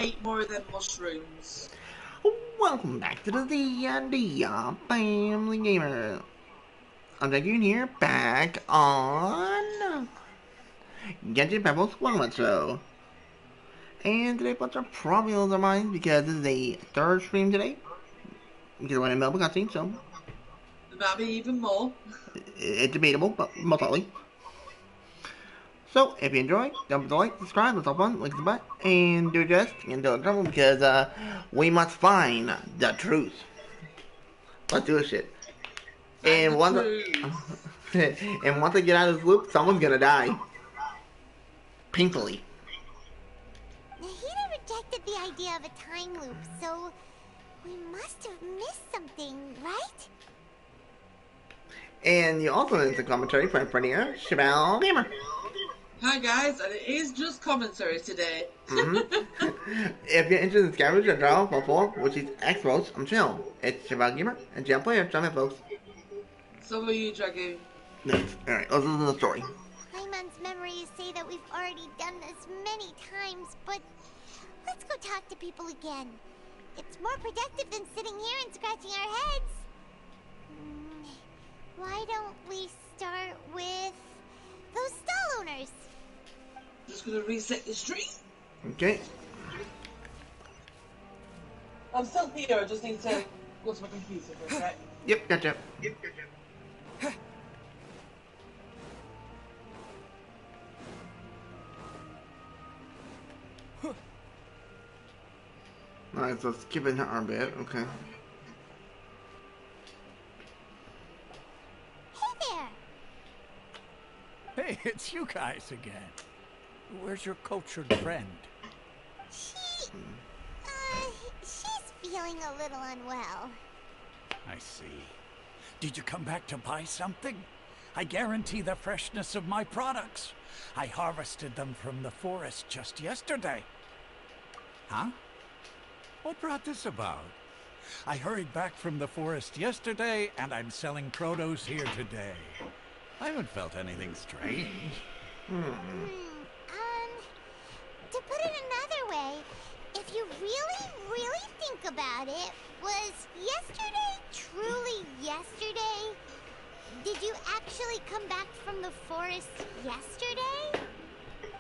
8 more of them mushrooms. Welcome back to the D&D Family Gamer. I'm Jackie here, back on Genshin Pebbles One Show. And today, what's our probably on our minds because this is a third stream today. Because we're in Melbourne cutscene, so There might be even more. it's debatable, but most likely. So, if you enjoy, don't forget to like, subscribe, let's have fun, like the butt, and do just, and don't trouble, because we must find the truth. Let's do this shit. And once, and once I get out of this loop, someone's gonna die. Painfully. Nahida rejected the idea of a time loop, so we must have missed something, right? And you also listen to commentary from Frenier Shabal Gamer. Hi guys, and it is just commentary today. If you're interested in Scavenge or Draw for which is X-Votes, I'm Chill. It's Shabal Gamer and Jam Player, Jam folks. So are you, Dragoon. Next. Alright, let's listen to the story. Paimon's memories say that we've already done this many times, but let's go talk to people again. It's more productive than sitting here and scratching our heads. Why don't we start with those stall owners? Just gonna reset the stream. Okay. I'm still here, I just need to go to my computer for a sec. Yep, gotcha. Alright, so skipping our bit, okay. Hey there! Hey, it's you guys again. Where's your cultured friend? She's feeling a little unwell. I see. Did you come back to buy something? I guarantee the freshness of my products. I harvested them from the forest just yesterday. Huh? What brought this about? I hurried back from the forest yesterday, and I'm selling produce here today. I haven't felt anything strange. To put it another way, if you really think about it, was yesterday truly yesterday? Did you actually come back from the forest yesterday?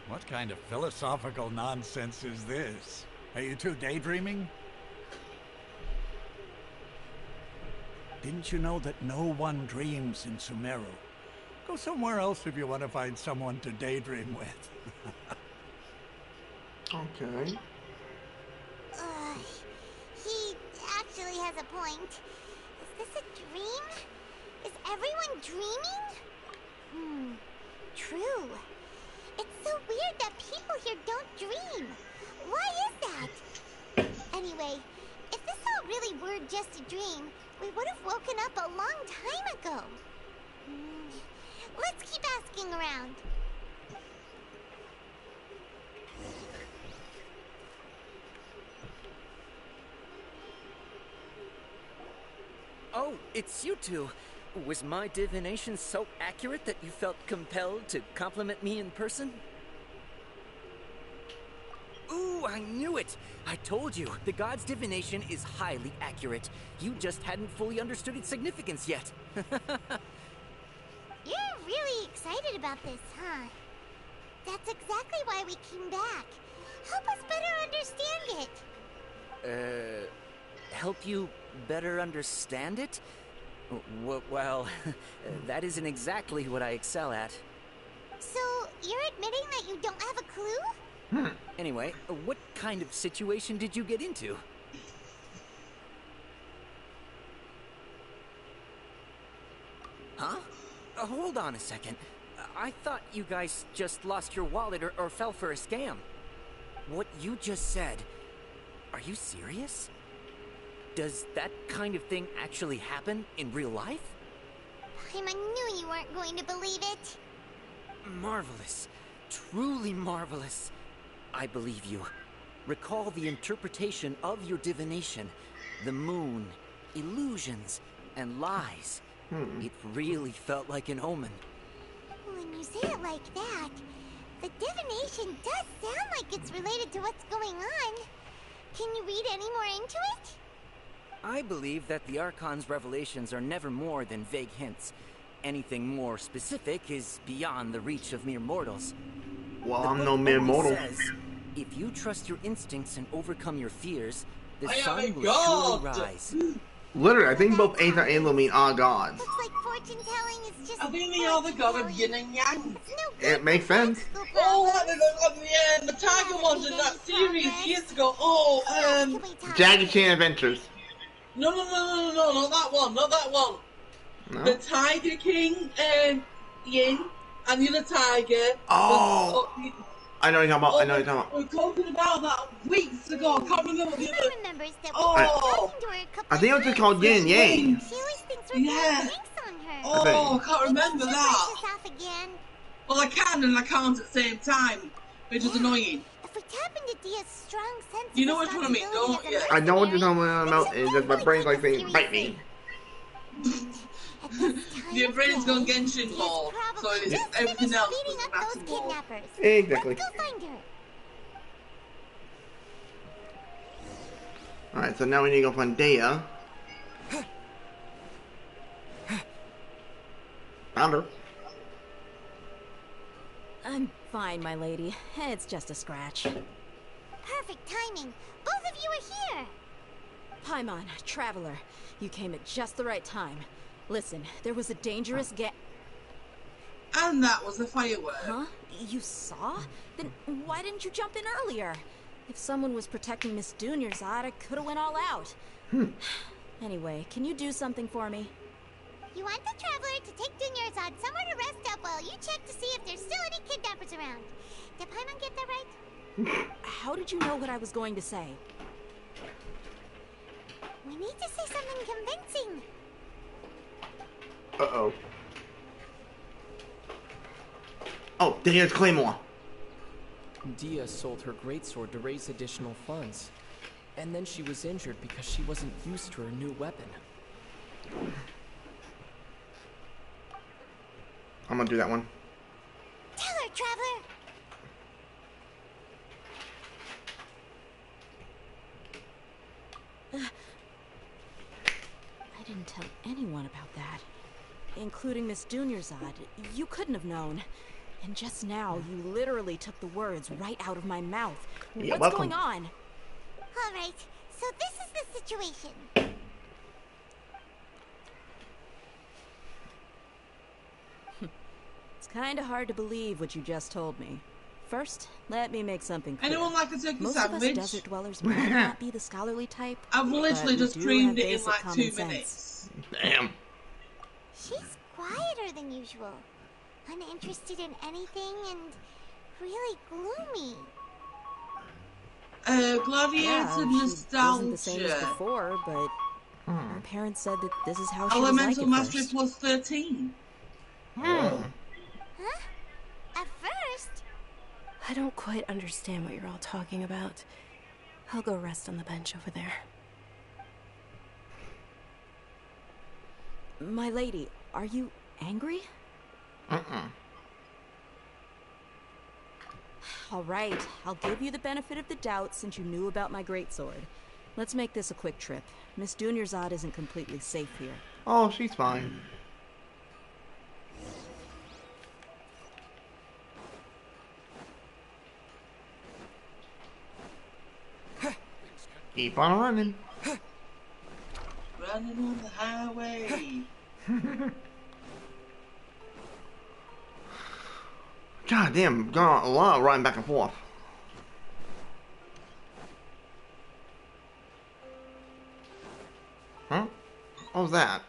What kind of philosophical nonsense is this? Are you two daydreaming? Didn't you know that no one dreams in Sumeru? Go somewhere else if you want to find someone to daydream with. Okay. He actually has a point. Is this a dream? Is everyone dreaming? True. It's so weird that people here don't dream. Why is that? Anyway, if this all really were just a dream, we would have woken up a long time ago. Let's keep asking around. Oh, it's you two. Was my divination so accurate that you felt compelled to compliment me in person? Ooh, I knew it! I told you, the god's divination is highly accurate. You just hadn't fully understood its significance yet. You're really excited about this, huh? That's exactly why we came back. Help us better understand it. Help you better understand it? Well, that isn't exactly what I excel at. So, you're admitting that you don't have a clue? Anyway, what kind of situation did you get into? Huh? Hold on a second. I thought you guys just lost your wallet or fell for a scam. What you just said, are you serious? Does that kind of thing actually happen in real life? I knew you weren't going to believe it. Marvelous. Truly marvelous. I believe you. Recall the interpretation of your divination. The moon, illusions, and lies. It really felt like an omen. When you say it like that, the divination does sound like it's related to what's going on. read any more into it? I believe that the Archon's revelations are never more than vague hints. Anything more specific is beyond the reach of mere mortals. Well, The I'm book no mere only mortal. says, if you trust your instincts and overcome your fears, the I am sun a will god. surely rise. Literally, I think both Aether and Illumine are gods. Looks like fortune telling is just. I think they are the god of fortune yin telling. and yang. It's no good It makes for grade sense. school Oh, problems. the Tiger ones in that series years ago. Oh, Can we talk Jackie about Chan it? Adventures. no, not that one, not that one. No? The Tiger King, Yin, and the other tiger. Oh. I know what you're talking about. I know what you're talking about. We were talking about that weeks ago. I can't remember the Eva other. remembers that Oh. we were talking to her a couple I think it was just of called times. Yin and Yang. She always thinks we're Yeah. playing pranks on her. Oh, I can't We remember think she'll that. brush us off again. Well, I can and I can't at the same time, which is annoying. If we tap into Dia's strong sense You know of which one I mean, don't responsibility you? as a I know what you're talking mercenary, about. then It's she'll just my definitely brain's like take us saying, bite me. seriously. At this time Your of brain's day, gone Genshin Dia's mode, so probably it's just everything finished else beating was up those massive mode. kidnappers. Exactly. Let's go find her. Alright, so now we need to go find Dea. Found her. I'm fine, my lady. It's just a scratch. Perfect timing. Both of you are here. Paimon, traveler, you came at just the right time. Listen, there was a dangerous And that was a firework. Huh? You saw? Then why didn't you jump in earlier? If someone was protecting Miss Dunyarzad, I could have went all out. Anyway, can you do something for me? You want the traveler to take Dunyarzad somewhere to rest up while you check to see if there's still any kidnappers around. Did Paimon get that right? How did you know what I was going to say? We need to say something convincing. Uh-oh. Oh, Dea's Claymore. Dia sold her greatsword to raise additional funds. And then she was injured because she wasn't used to her new weapon. I'm gonna do that one. Tell her, traveler. I didn't tell anyone about that. Including Miss Dunyarzad. You couldn't have known. And just now, you literally took the words right out of my mouth. You're What's welcome. going on? All right, so this is the situation. It's kind of hard to believe what you just told me. First, let me make something clear. Anyone like a turkey Most of us sandwich? desert dwellers might not be the scholarly type. I've literally but we just do creamed have it in basic like common 2 sense. minutes. Damn. She's quieter than usual, uninterested in anything, and really gloomy. Gladiator Yeah, she nostalgia. isn't the same as before, but her parents said that this is how she Elemental was like Mastery at first. plus 13. Huh? At first? I don't quite understand what you're all talking about. I'll go rest on the bench over there. My lady, are you angry? All right, I'll give you the benefit of the doubt since you knew about my greatsword. Let's make this a quick trip. Miss Dunyarzad isn't completely safe here. Oh, she's fine. Keep on running. Running on the highway. God damn, got a lot of running back and forth. Huh? What was that?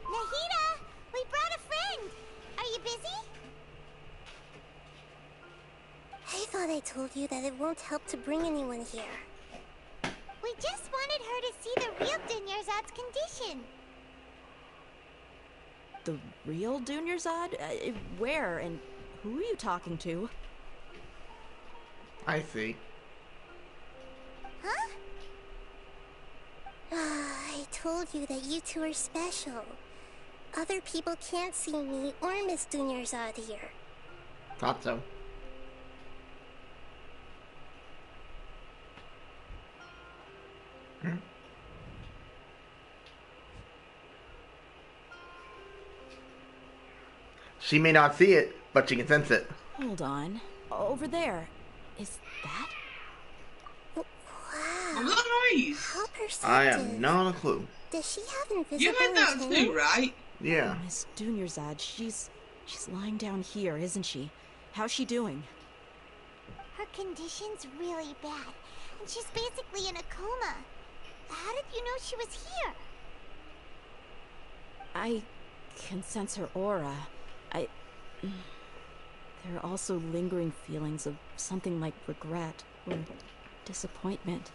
Nahida, we brought a friend. Are you busy? I thought I told you that it won't help to bring anyone here. We just wanted her to see the real Dunyarzad's condition. The real Dunyarzad? Where and who are you talking to? I see. Huh? I told you that you two are special. Other people can't see me or Miss Dunyarzad here. Thought so. She may not see it, but she can sense it. Hold on. Over there. Is that? Wow. Nice. How perceptive. I have not a clue. Does she have invisible You heard that antennae? too, right? Yeah. Miss Dunyarzad, she's lying down here, isn't she? How's she doing? Her condition's really bad, and she's basically in a coma. How did you know she was here? I can sense her aura. There are also lingering feelings of something like regret or disappointment.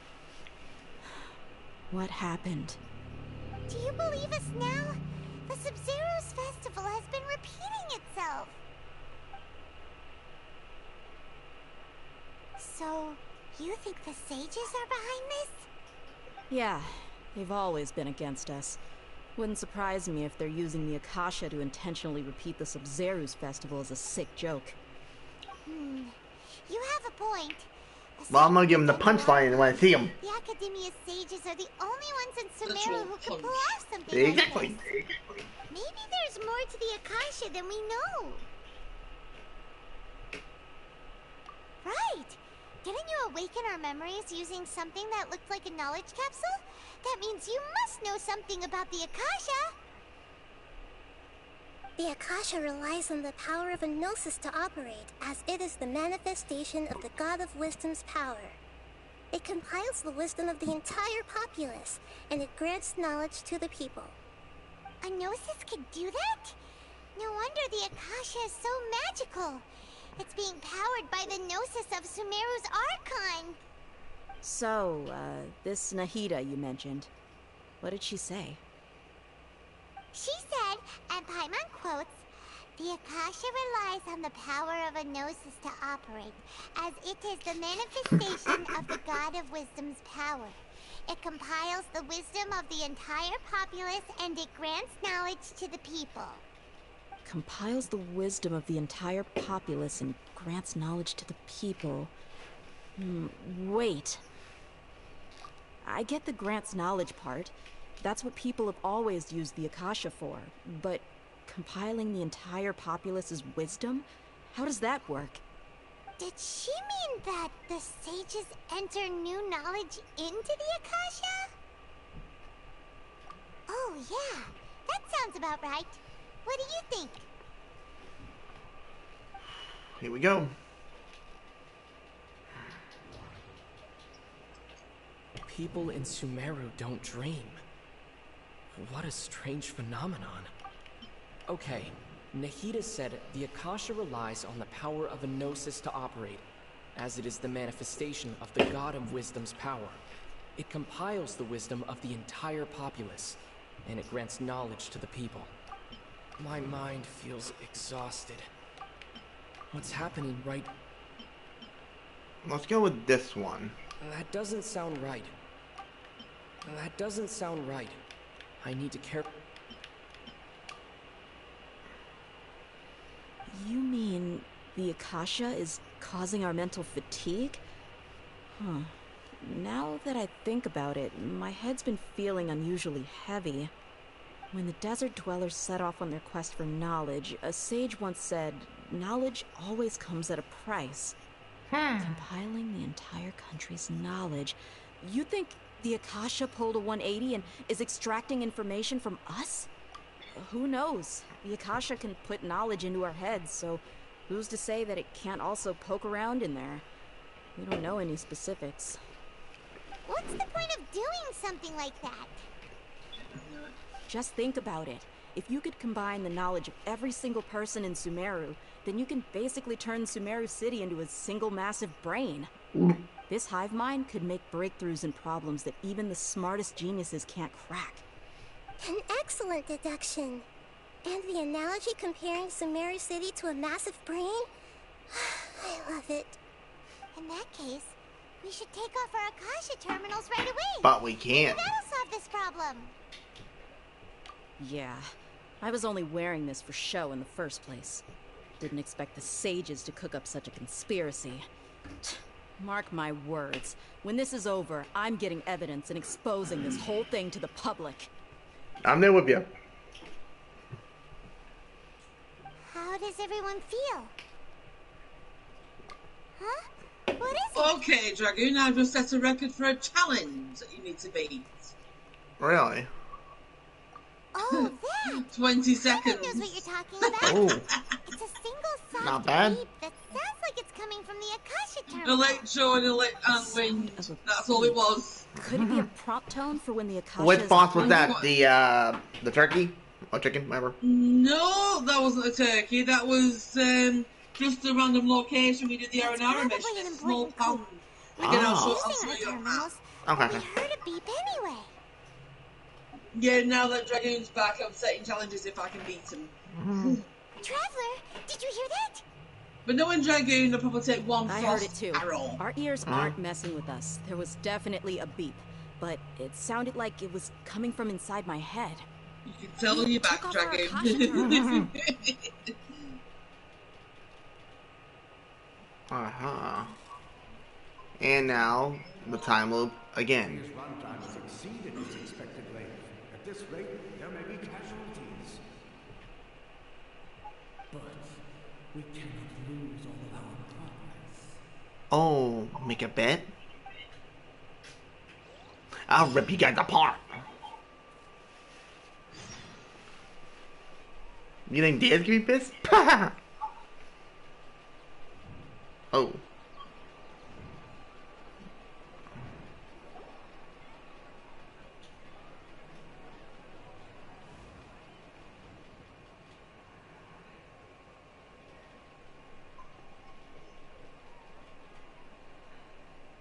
What happened? Do you believe us now? The Sub-Zero's festival has been repeating itself. So, you think the sages are behind this? Yeah, they've always been against us. Wouldn't surprise me if they're using the Akasha to intentionally repeat the Sub-Zero's festival as a sick joke. You have a point. Well, I'm gonna give him the punchline when I see him. The Academia sages are the only ones in Sumeru who can pull off something Exactly. like this. Maybe there's more to the Akasha than we know. Right. Didn't you awaken our memories using something that looked like a knowledge capsule? That means you must know something about the Akasha. The Akasha relies on the power of a gnosis to operate, as it is the manifestation of the God of Wisdom's power. It compiles the wisdom of the entire populace, and it grants knowledge to the people. A gnosis can do that? No wonder the Akasha is so magical. It's being powered by the gnosis of Sumeru's Archon. So, this Nahida you mentioned, what did she say? She said, and Paimon quotes, "The Akasha relies on the power of a gnosis to operate, as it is the manifestation of the God of Wisdom's power. It compiles the wisdom of the entire populace and it grants knowledge to the people." Compiles the wisdom of the entire populace and grants knowledge to the people. Wait. I get the grants knowledge part. That's what people have always used the Akasha for. But compiling the entire populace's wisdom? How does that work? Did she mean that the sages enter new knowledge into the Akasha? Oh yeah, that sounds about right. What do you think? Here we go. People in Sumeru don't dream. What a strange phenomenon. Okay, Nahida said the Akasha relies on the power of a gnosis to operate, as it is the manifestation of the God of Wisdom's power. It compiles the wisdom of the entire populace, and it grants knowledge to the people. My mind feels exhausted. What's happening right? Let's go with this one. That doesn't sound right. That doesn't sound right. I need to care. You mean the Akasha is causing our mental fatigue? Huh. Now that I think about it, my head's been feeling unusually heavy. When the desert dwellers set off on their quest for knowledge, a sage once said, knowledge always comes at a price. Compiling the entire country's knowledge. You think the Akasha pulled a 180 and is extracting information from us? Who knows? The Akasha can put knowledge into our heads, so who's to say that it can't also poke around in there? We don't know any specifics. What's the point of doing something like that? Just think about it. If you could combine the knowledge of every single person in Sumeru, then you can basically turn Sumeru City into a single massive brain. This hive mind could make breakthroughs in problems that even the smartest geniuses can't crack. An excellent deduction. And the analogy comparing Sumeru City to a massive brain? I love it. In that case, we should take off our Akasha terminals right away. But we can't. That'll solve this problem. Yeah, I was only wearing this for show in the first place. Didn't expect the sages to cook up such a conspiracy. Mark my words. When this is over, I'm getting evidence and exposing this whole thing to the public. I'm there with you. How does everyone feel? Huh? What is it? Okay, Dragoon, I've just set a record for a challenge that you need to beat. Really? Oh, that! 20 Someone knows seconds. what you're talking about. Oh, It's a single soft Not bad. beep that sounds like it's coming from the Akasha terminal. Electro and wind. That's all it was. Could it be a prompt tone for when the Akasha which is boss was uploaded? that? The turkey or chicken, whatever. No, that wasn't a turkey. That was just a random location. We did the It's Aranara probably mission. an It's a small important pond. clue. Again, I'll Oh. show Using you our a map. terminals, Okay. but we heard a beep anyway. Yeah, now that Dragoon's back, I'm setting challenges if I can beat him. Traveler, did you hear that? But knowing Dragoon, I'll probably take one I heard it frost too. arrow. Our ears aren't messing with us. There was definitely a beep, but it sounded like it was coming from inside my head. You can tell when you're back, Took off our Akasha Dragoon. Uh-huh. And now, the time loop again. His runtime has exceeded its expected length. At this rate, there may be casualties. But we cannot lose all of our progress. Oh, make a bet? I'll rip you guys apart. You think Diaz can be pissed? Oh.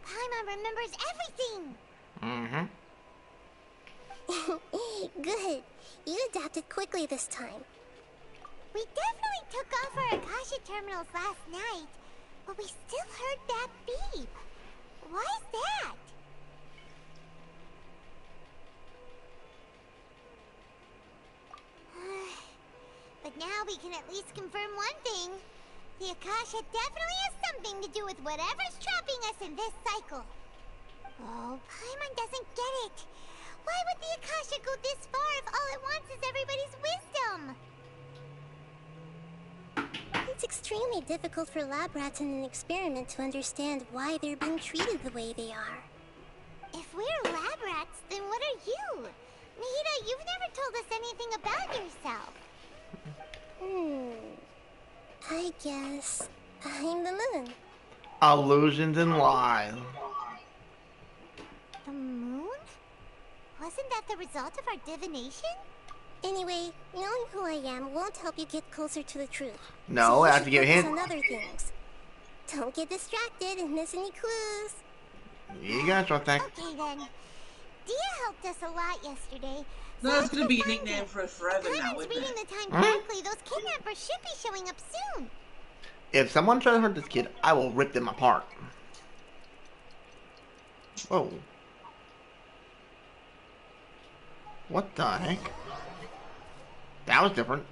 Paimon remembers everything. Mm-hmm. Good. You adapted quickly this time. We definitely took off our Akasha terminals last night, but we still heard that beep. Why is that? But now we can at least confirm one thing. The Akasha definitely has something to do with whatever's trapping us in this cycle. Oh, Paimon doesn't get it. Why would the Akasha go this far if all it wants is everybody's wisdom? It's extremely difficult for lab rats in an experiment to understand why they're being treated the way they are. If we're lab rats, then what are you? Nahida, you've never told us anything about yourself. I guess I'm the moon. Illusions and lies. The moon? Wasn't that the result of our divination? Anyway, knowing who I am won't help you get closer to the truth. No, you I have should to give a focus hint. on other things. Don't get distracted and miss any clues. You got your thing. Okay then. Dia helped us a lot yesterday. So No, let's it's gonna go be a find nickname her. for us forever If now, Paimon's isn't reading it? the time correctly, those kidnappers should be showing up soon. If someone tries to hurt this kid, I will rip them apart. Whoa. What the heck? That was different.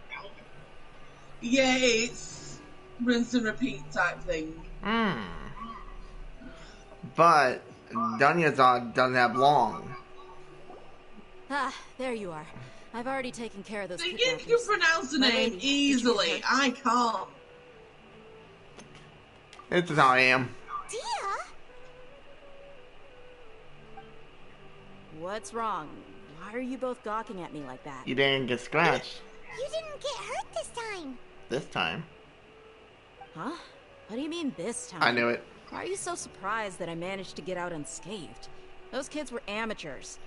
Yeah, it's rinse and repeat type thing. But Dunyazad doesn't have long. Ah, there you are. I've already taken care of those You kidnappers. can pronounce the My name lady, did you easily. hear her? I can't. This is how I am. Dia? What's wrong? Why are you both gawking at me like that? You didn't get scratched You didn't get hurt this time. this time. Huh? What do you mean this time? I knew it. Why are you so surprised that I managed to get out unscathed? Those kids were amateurs.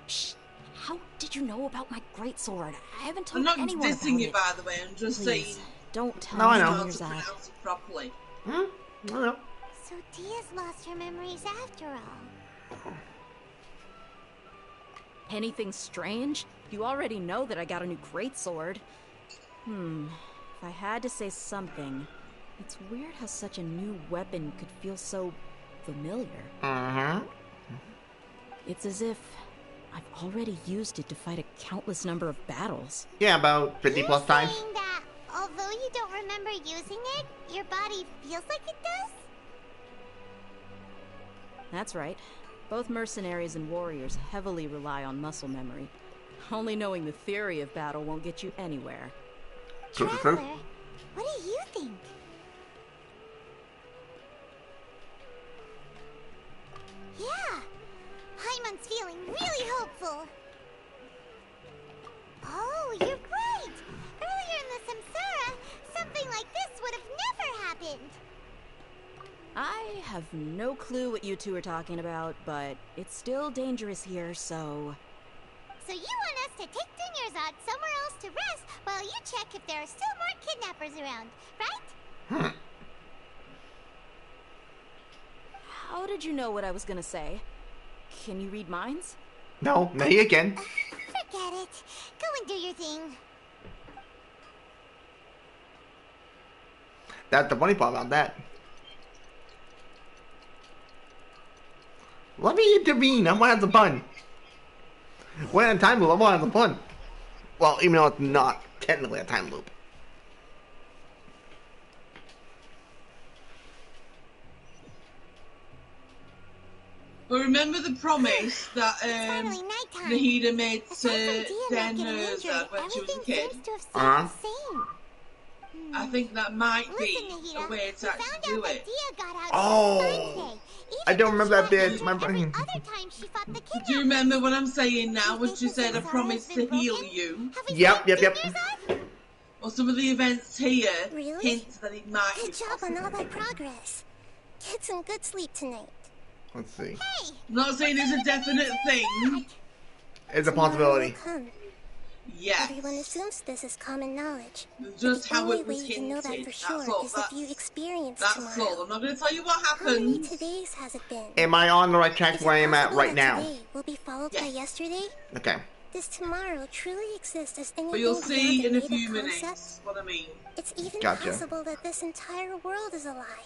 Shh! How did you know about my greatsword? I haven't I'm told not anyone about dissing you, it. by the way. I'm just Please, saying don't tell No, I me know. how to Junior's out. pronounce it properly. I know. So Dia's lost her memories after all. Anything strange? You already know that I got a new greatsword. If I had to say something, it's weird how such a new weapon could feel so familiar. Mm-hmm. It's as if I've already used it to fight a countless number of battles. Yeah, about 50 plus times. You're saying that although you don't remember using it, your body feels like it does? That's right. Both mercenaries and warriors heavily rely on muscle memory. Only knowing the theory of battle won't get you anywhere. Traveler, what do you think? Yeah, Paimon's feeling really hopeful. Oh, you're right. Earlier in the Samsara, something like this would have never happened. I have no clue what you two are talking about, but it's still dangerous here, so... So you want us to take Dunyarzad somewhere else to rest while you check if there are still more kidnappers around, right? How did you know what I was gonna say? Can you read minds? No, me again. Forget it. Go and do your thing. That's the funny part about that. Let me intervene. I want to have the fun. When in a time loop, I want to have the fun. Well, even though it's not technically a time loop. But remember the promise that Finally nighttime. Nahida made Aside to from Dia not getting injured, Danerza when she was a everything kid? seems to have stayed the same. I think that might be Listen, Nahida, a way to we actually found do out that it. Dia got out Oh. just fine today. Even I don't though remember she that got bit. injured My every brain. other time she fought the kidnappers. Do you remember what I'm saying now You when think she the said a Samsara promise has to been heal broken? you? Have we Yep, found yep, yep. Dunyarzad? Well, some of the events here Really? hint that it might be Good job possible. on all that progress. Get some good sleep tonight. Let's see. Hey! I'm not saying it's a definite thing. It's a Tomorrow possibility. will come. Yes. Everyone assumes this is common knowledge. Just the how only it was way you can know that hinted. for sure That's all. is if you experience That's tomorrow. all. I'm not going to tell you what How many happens. todays has it been? Am I on the right track Is where I it am at possible right that now? today will be followed by Yes. yesterday? Okay. Does tomorrow truly exist as anything But you'll beyond see a in a made-up few concept? minutes what I mean. It's even Gotcha. possible that this entire world is a lie,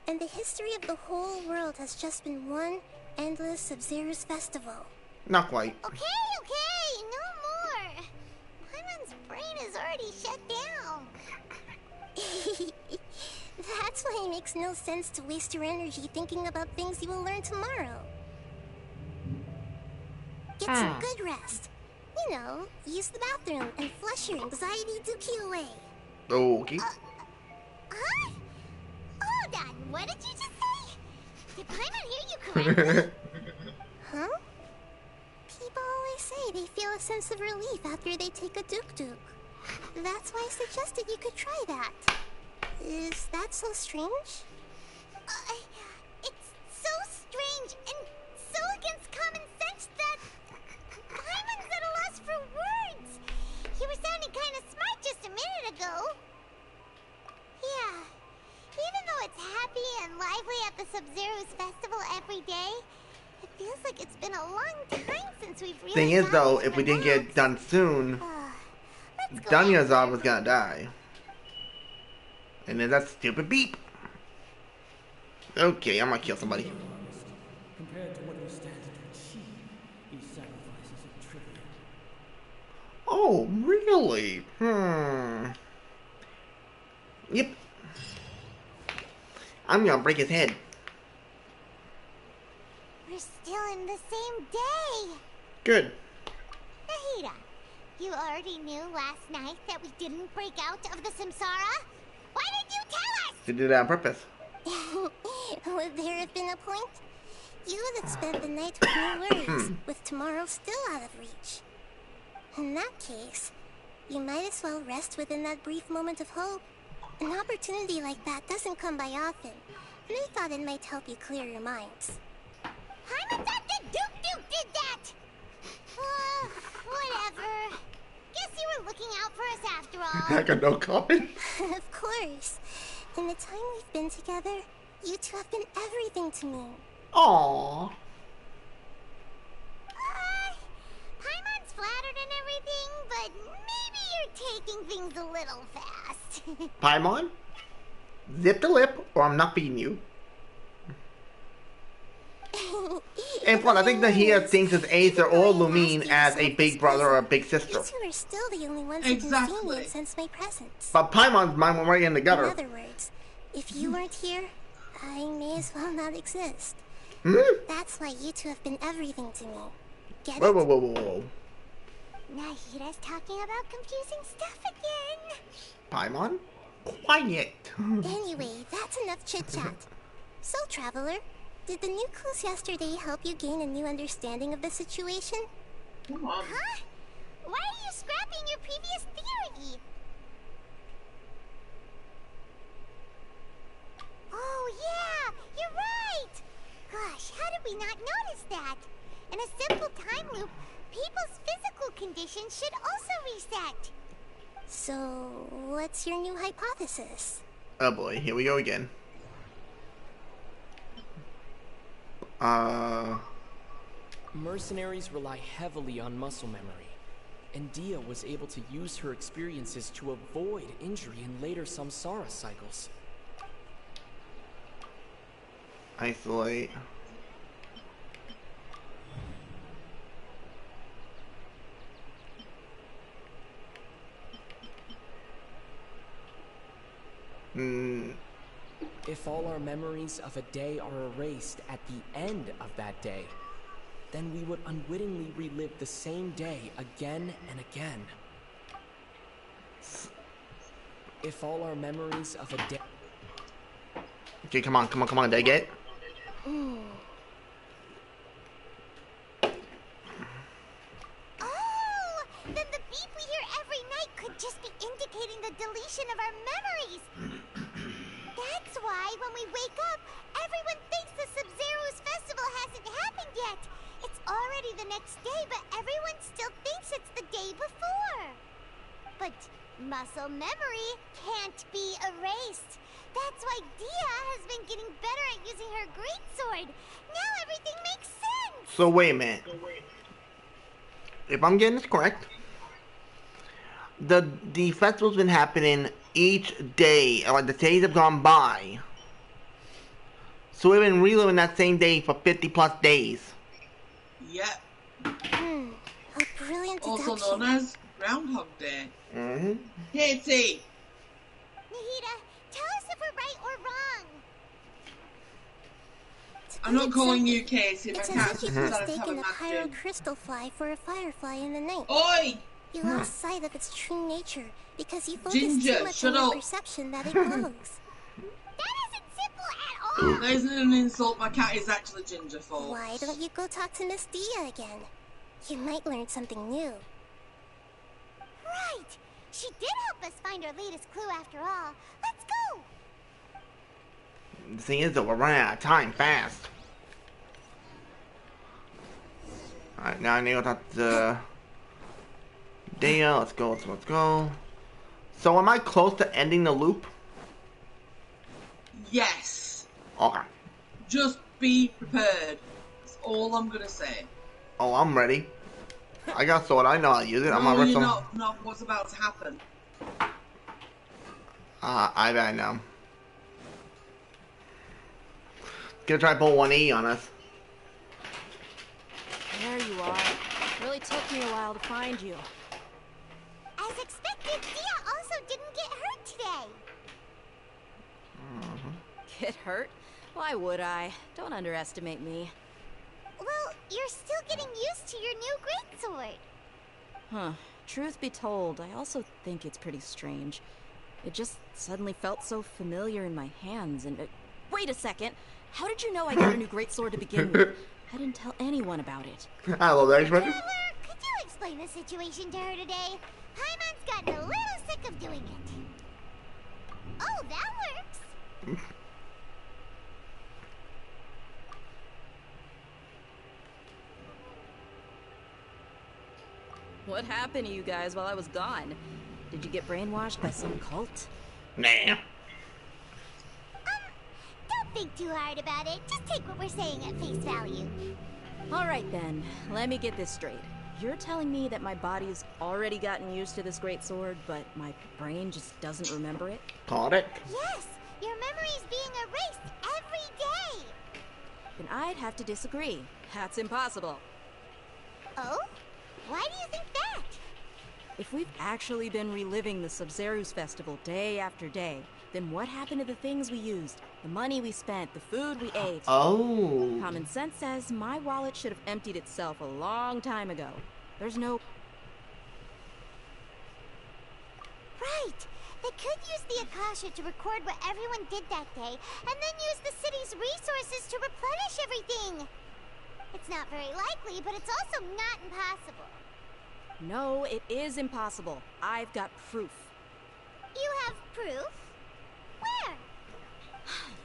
and the history of the whole world has just been one endless Sub-Zero's festival. Not quite. Okay, no more. Paimon's brain is already shut down. That's why it makes no sense to waste your energy thinking about things you will learn tomorrow. Get some good rest. You know, use the bathroom and flush your anxiety dookie away. Okay. Huh? Hold on, what did you just say? Did Paimon hear you correctly? Huh? People always say they feel a sense of relief after they take a duk-duk. That's why I suggested you could try that. Is that so strange? It's so strange and so against common sense that Paimon's at a loss for words. You were sounding kind of smart just a minute ago. Yeah, even though it's happy and lively at the Sub-Zero's festival every day, it feels like it's been a long time since we've really Thing is, though, gotten if we didn't get it relaxed. done soon, Let's go Dunyarzad after was gonna die. And then that stupid beep. Okay, I'm gonna kill somebody. Compared to what he stands to achieve, these sacrifices are trivial. Oh, really? Yep. I'm gonna break his head. We're still in the same day. Good. Nahida, you already knew last night that we didn't break out of the Samsara? Why did you tell us? She did that on purpose. Would there have been a point? You would have spent the night with no worries, with tomorrow still out of reach. In that case, you might as well rest within that brief moment of hope. An opportunity like that doesn't come by often, and I thought it might help you clear your minds. Paimon thought the Duke did that! Whatever. Guess you were looking out for us after all. I got no comment. Of course. In the time we've been together, you two have been everything to me. Aww. Paimon's flattered and everything, but maybe you're taking things a little fast. Paimon, zip the lip, or I'm not feeding you. And plus, I think that he thinks of Aether or Lumine as a big brother or a big sister. You two are still the only ones Exactly. who can see me and sense my presence. But Paimon's mind went right in the In gutter. other words, if you weren't here, I may as well not exist. That's why you two have been everything to me. Get Whoa, it? whoa, whoa, whoa, whoa. Nahira's talking about confusing stuff again. Paimon? Quiet. Anyway, that's enough chit-chat. So, Traveler, did the new clues yesterday help you gain a new understanding of the situation? Come on. Huh? Why are you scrapping your previous theory? Oh, yeah! You're right! Gosh, how did we not notice that? In a simple time loop, people's physical conditions should also reset. So, what's your new hypothesis? Oh boy, here we go again. Mercenaries rely heavily on muscle memory, and Dia was able to use her experiences to avoid injury in later samsara cycles. Isolate. If all our memories of a day are erased at the end of that day, then we would unwittingly relive the same day again and again. If all our memories of a day... Okay, come on, did I get it? Oh! Then the beep we hear every night could just be indicating the deletion of our memories! That's why when we wake up, everyone thinks the Sub-Zero's festival hasn't happened yet! It's already the next day, but everyone still thinks it's the day before! But muscle memory can't be erased. That's why Dia has been getting better at using her greatsword. Now everything makes sense! So wait a minute. If I'm getting this correct, the festival's been happening each day, or the days have gone by. So we've been reliving that same day for 50 plus days. Yep. A brilliant deduction. Also known as Groundhog Day. Mm-hmm. Katie! Nahida, tell us if we're right or wrong. I'm not calling you Casey, my It's as cat's if just you decided to have a mistaken a pyro napkin. crystal fly for a firefly in the night. Oi! You lost sight of its true nature because you focused Ginger, too much shut on your up. perception that it glows. That isn't simple at all! That isn't an insult, my cat is actually Ginger, folks. Why don't you go talk to Miss Dia again? You might learn something new. Right! She did help us find our latest clue after all. Let's go! The thing is, though, we're running out of time fast. Alright, now I need to talk to Dea. Let's go. So am I close to ending the loop? Yes. Okay. Just be prepared. That's all I'm gonna say. Oh, I'm ready. I got a sword. I know how to use it. I'm No, gonna you're wrestle. not what's about to happen. I bet I know. Gonna try to pull 1E on us. There you are. Really took me a while to find you. As expected, Dia also didn't get hurt today. Get hurt? Why would I? Don't underestimate me. Well, you're still getting used to your new greatsword. Huh. Truth be told, I also think it's pretty strange. It just suddenly felt so familiar in my hands and... wait a second! How did you know I got a new greatsword to begin with? I didn't tell anyone about it. I love that expression. Traveler, could you explain the situation to her today? Paimon's gotten a little sick of doing it. Oh, that works. What happened to you guys while I was gone? Did you get brainwashed by some cult? Nah. Don't think too hard about it. Just take what we're saying at face value. Alright then, let me get this straight. You're telling me that my body's already gotten used to this great sword, but my brain just doesn't remember it? Caught it. Yes, your memory's being erased every day. Then I'd have to disagree. That's impossible. Oh? Why do you think that? If we've actually been reliving the Sub-Zero's festival day after day, then what happened to the things we used? The money we spent, the food we ate? Oh. Common sense says my wallet should have emptied itself a long time ago. There's no... Right! They could use the Akasha to record what everyone did that day, and then use the city's resources to replenish everything! It's not very likely, but it's also not impossible. No, it is impossible. I've got proof. You have proof? Where?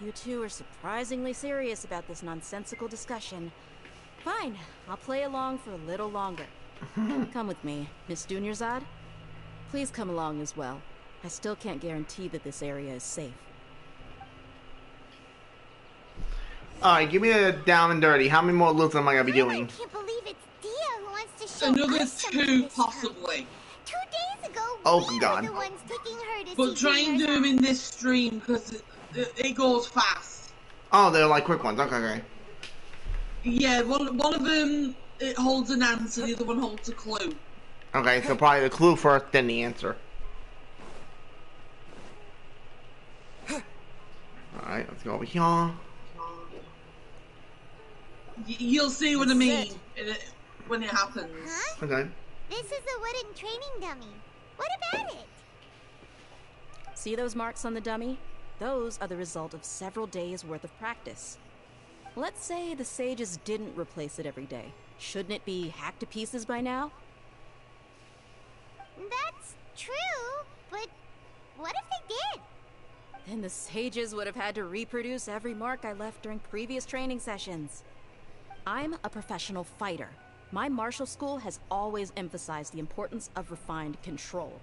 You two are surprisingly serious about this nonsensical discussion. Fine, I'll play along for a little longer. Come with me, Miss Dunyarzad. Please come along as well. I still can't guarantee that this area is safe. Alright, give me a down and dirty. How many more loops am I gonna be doing? I can't believe it's Dia who wants to show Another us something two, this time. possibly. 2 days ago, Oh, we God. were the ones taking her to But see try and do them in this stream because it goes fast. Oh, they're like quick ones. Okay, okay. Yeah, one of them it holds an answer, the other one holds a clue. Okay, so probably the clue first, then the answer. Alright, let's go over here. You'll see what I mean when it happens. Huh? Okay. This is a wooden training dummy. What about it? See those marks on the dummy? Those are the result of several days' worth of practice. Let's say the sages didn't replace it every day. Shouldn't it be hacked to pieces by now? That's true, but what if they did? Then the sages would have had to reproduce every mark I left during previous training sessions. I'm a professional fighter. My martial school has always emphasized the importance of refined control.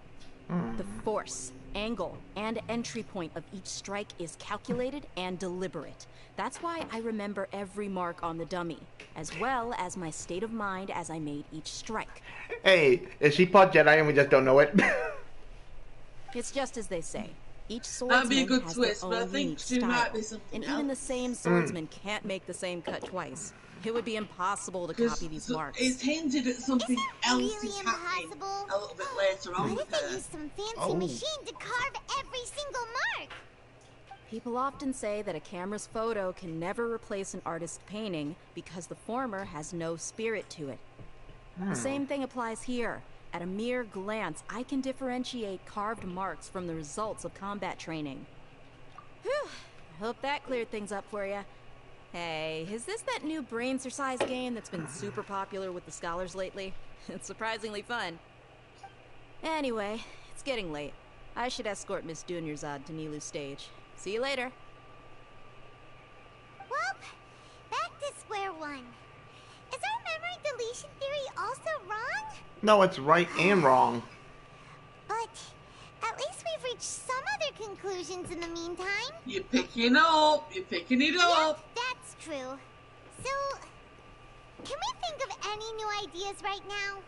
The force, angle, and entry point of each strike is calculated and deliberate. That's why I remember every mark on the dummy, as well as my state of mind as I made each strike. Hey, is she part Jedi and we just don't know it? It's just as they say. Each That'd be a swordsman good has twist, their but I own think unique she style. might be something And else. even the same swordsman can't make the same cut twice. It would be impossible to copy these marks. It's hinted at something else really is happening impossible? a little bit later on What with if they her. use some fancy Oh. machine to carve every single mark? People often say that a camera's photo can never replace an artist's painting because the former has no spirit to it. The same thing applies here. At a mere glance, I can differentiate carved marks from the results of combat training. Whew, I hope that cleared things up for you. Hey, is this that new brain-exercise game that's been super popular with the scholars lately? It's surprisingly fun. Anyway, it's getting late. I should escort Miss Dunyarzad to Nilu's stage. See you later. Well, back to square one. Is our memory deletion theory also wrong? No, it's right and wrong. But at least we've reached some other conclusions in the meantime. You're picking up, you're picking it up. Yep, that's true. So, can we think of any new ideas right now?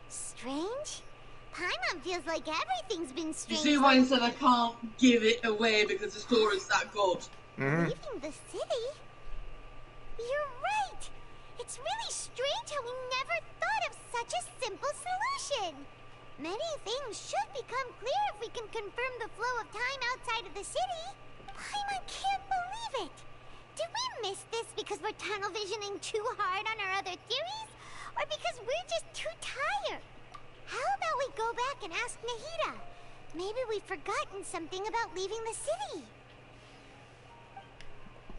Strange? Paimon feels like everything's been You strange. see why I said I can't give it away because the story's that good. Leaving the city? You're right! It's really strange how we never thought of such a simple solution! Many things should become clear if we can confirm the flow of time outside of the city. Paimon can't believe it! Did we miss this because we're tunnel visioning too hard on our other theories? Or because we're just too tired? How about we go back and ask Nahida? Maybe we've forgotten something about leaving the city.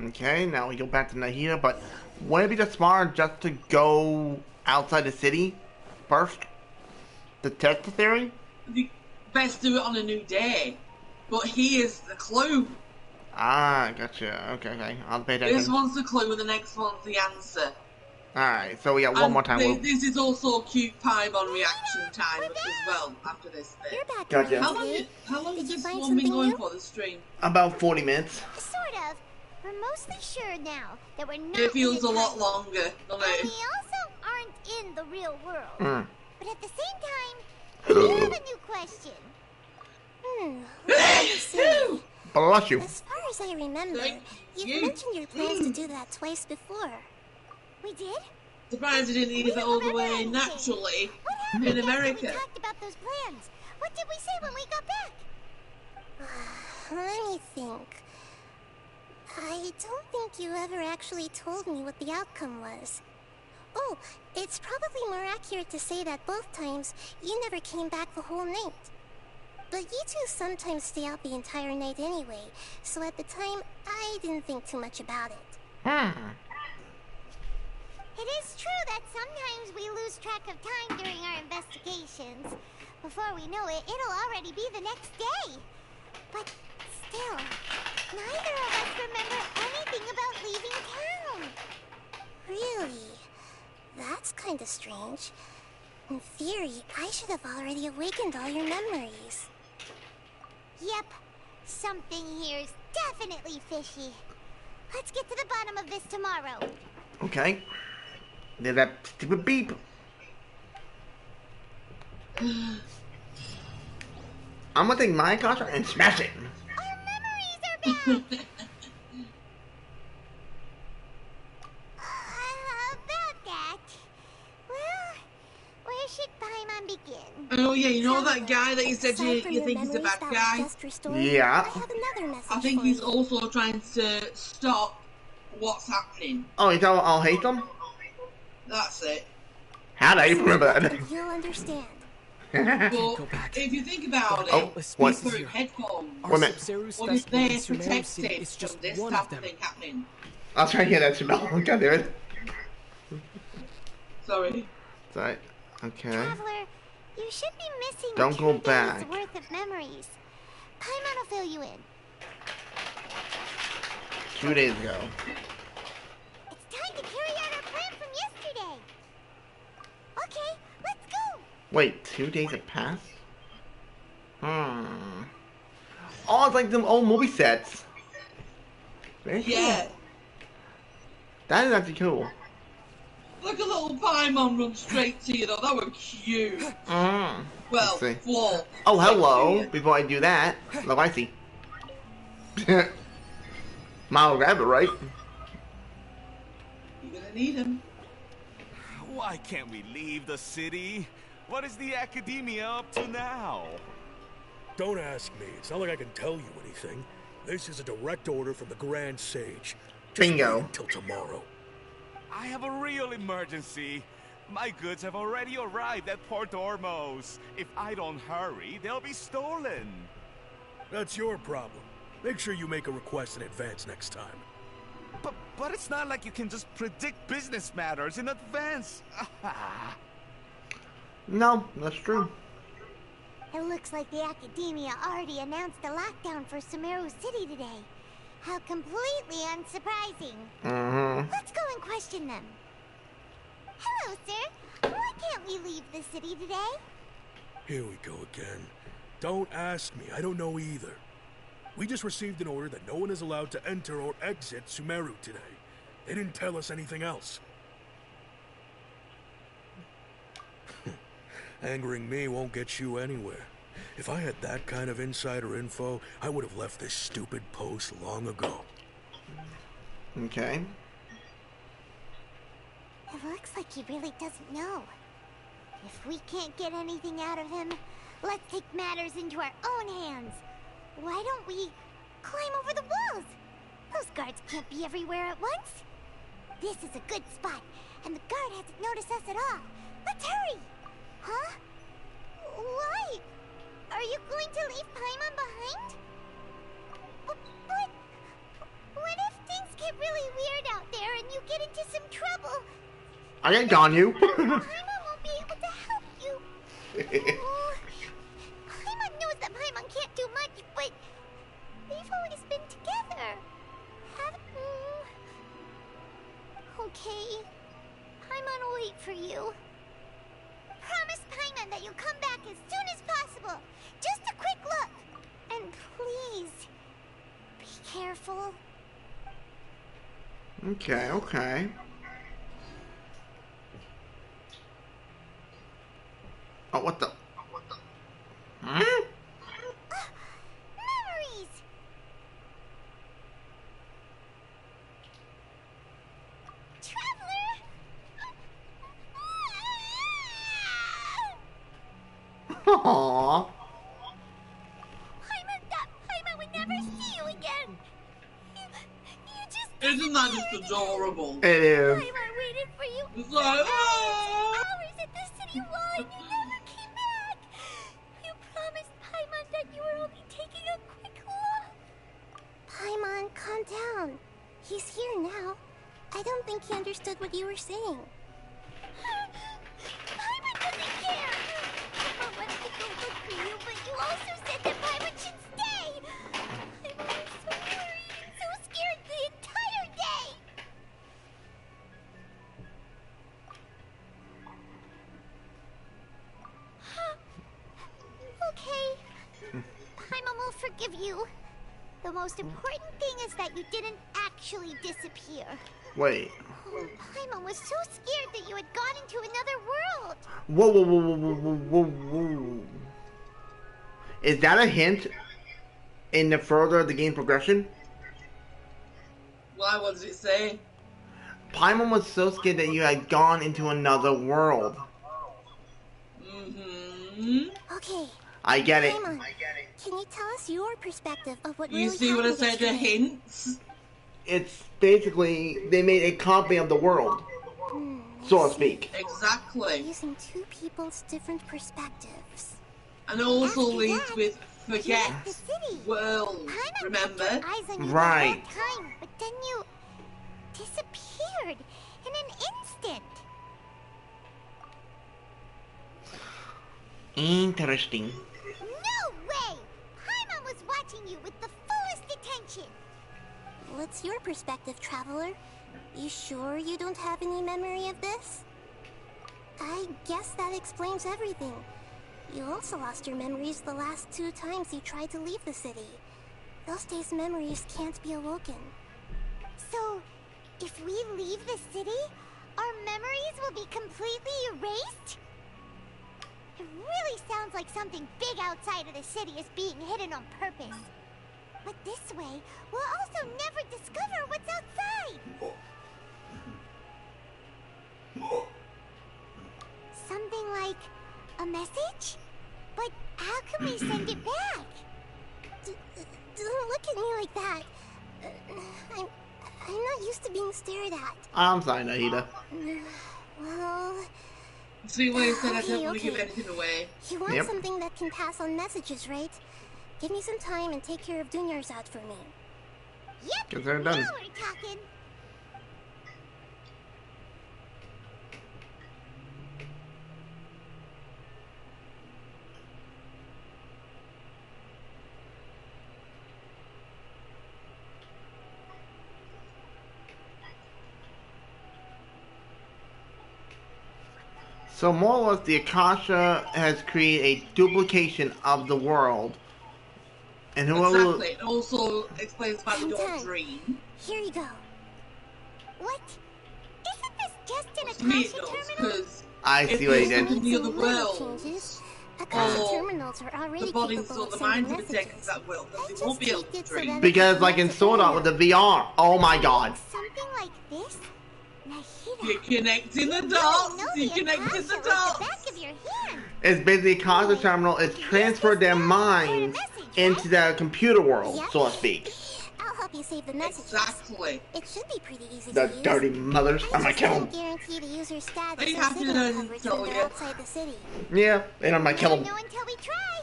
Okay, now we go back to Nahida, but wouldn't it be just smart just to go outside the city first? To test the theory? The best do it on a new day. But here's the clue. Ah, gotcha. Okay, okay. I'll pay This attention. one's the clue and the next one's the answer. Alright, so we got one And more time. This is also cute Paimon reaction time as well after this bit. You're back Gotcha. How on long, today. how long Did has you this find one been something going new? for, the stream? About 40 minutes. Sort of. We're mostly sure now that we're not It feels in a the lot time. longer, doesn't And we it? also aren't in the real world. Mm. But at the same time, we have a new question. Let me see. Bless you. As far as I remember, Thank you've you. mentioned your plans to do that twice before. We did? Surprised he didn't We leave it don't all the remember way anything. naturally What happened in after America. we talked about those plans? What did we say when we got back? Let me think. I don't think you ever actually told me what the outcome was. Oh, it's probably more accurate to say that both times you never came back the whole night. But you two sometimes stay out the entire night anyway, so at the time, I didn't think too much about it. It is true that sometimes we lose track of time during our investigations. Before we know it, it'll already be the next day. But still, neither of us remember anything about leaving town. Really? That's kind of strange. In theory, I should have already awakened all your memories. Yep. Something here is definitely fishy. Let's get to the bottom of this tomorrow. Okay. There's that stupid beep. I'm gonna take my Akasha and smash it. Our memories are back! About that. Well, where should Paimon begin? Oh yeah, you know that Traveler, guy that you said aside from you your think is a memories bad that guy? were just restored, Yeah. I have another message I think for he's you. also trying to stop what's happening. Oh, you thought I'll hate them? That's it. How did I remember that? You'll understand. But Go back. if you think about Oh, it, what? he's wearing headphones. Our Wait a minute. Sub-Zero's What is festival in there Sumeru City protected is just from this one type of them. thing happening? I'll try to get that smell. God damn it. Sorry. Sorry. Okay. Traveler, you should be missing Don't a go 2 back. days worth of memories. Paimon will fill you in. 2 days ago. It's time to carry out our plan from yesterday. Okay, let's go. Wait, 2 days have passed? Oh, it's like them old movie sets. Very cool. Yeah. That is actually cool. Look, a little Paimon run straight to you though. That was cute. Well, Let's see. flawed. Oh, hello. Cute. Before I do that, look, I see. Mile rabbit, right? You're gonna need him. Why can't we leave the city? What is the academia up to now? Don't ask me. It's not like I can tell you anything. This is a direct order from the Grand Sage. Just Bingo. wait until tomorrow. I have a real emergency. My goods have already arrived at Port Ormos. If I don't hurry, they'll be stolen. That's your problem. Make sure you make a request in advance next time. But it's not like you can just predict business matters in advance. No, that's true. It looks like the Academia already announced a lockdown for Sumeru City today. How completely unsurprising. Let's go and question them. Hello, sir. Why can't we leave the city today? Here we go again. Don't ask me. I don't know either. We just received an order that no one is allowed to enter or exit Sumeru today. They didn't tell us anything else. Angering me won't get you anywhere. If I had that kind of insider info, I would have left this stupid post long ago. Okay. It looks like he really doesn't know. If we can't get anything out of him, let's take matters into our own hands. Why don't we climb over the walls? Those guards can't be everywhere at once. This is a good spot, and the guard hasn't noticed us at all. Let's hurry! Huh? Why? Are you going to leave Paimon behind? But what if things get really weird out there and you get into some trouble? I ain't gone you. Paimon won't be able to help you. Paimon knows that Paimon can't do much, but we've always been together. Haven't we? Okay. Paimon will wait for you. Promise Paimon that you'll come back as soon as possible. Just a quick look. And please, be careful. Okay, okay. Oh, what the? Hmm? Memories! Traveler! Aww. Paimon would never see you again. You just Isn't that just adorable? It is. Paimon waited for you It's for like, hours at the city wall and you never came back. You promised Paimon that you were only taking a quick walk. Paimon, calm down. He's here now. I don't think he understood what you were saying. Paimon doesn't care. Paimon wants to go look for you, but you also said that Paimon should stay. Paimon was so worried and so scared the entire day. Okay. Paimon will forgive you. The most important thing is that you didn't actually disappear. Wait. Paimon was so scared that you had gone into another world. Whoa, whoa, whoa, whoa, whoa, whoa, whoa. Is that a hint in the further of the game progression? why? What does it say? Paimon was so scared that you had gone into another world. Okay. I get it. Paimon, can you tell us your perspective of what You really see what I happened said? The yesterday? hints. It's basically, they made a copy of the world, so to speak. Exactly. Using two people's different perspectives. And it also After leads that, with you forget left the city. world. Paimon Remember? kept her eyes on you Right. the whole time, but then you disappeared in an instant. Interesting. No way! Paimon was watching you with the fullest attention. What's your perspective, Traveler? You sure you don't have any memory of this? I guess that explains everything. You also lost your memories the last 2 times you tried to leave the city. Those days' memories can't be awoken. So, if we leave the city, our memories will be completely erased? It really sounds like something big outside of the city is being hidden on purpose. But this way, we'll also never discover what's outside. Something like a message? But how can we send it back? Don't look at me like that. I'm not used to being stared at. I'm sorry, Nahida. Well... See what I said? I Okay, don't want to give okay. anything away. You want Yep. something that can pass on messages, right? Give me some time and take care of Dunyar's out for me. Yep. Guess they're done. Now we're talking. So more or less, the Akasha has created a duplication of the world. And whoever... Exactly. It also explains why we don't dream. Here you go. What? Isn't this just an To me it Akasha does, terminal? because I if see what he you look did. in the other Some little world, changes. Akasha or terminals are already the bodies capable or of the sending minds of the taken messages. to that world, then I they just won't be able tweaked to it so dream. that Because like in Sword Art with the VR. Oh my god. Something like this? Nahida. You're connecting the You dots. know You're the connecting Akasha the like the dots. back of your hand. It's basically Akasha terminal is transferred their minds into the computer world, so to speak. I'll help you save the messages. Exactly. It should be pretty easy The to use. dirty mothers. I'm gonna I just kill can't them. guarantee the user's status They and have to signal learn coverage to when tell they're you. outside the city. Yeah, and I'm gonna kill Never them. know until we try.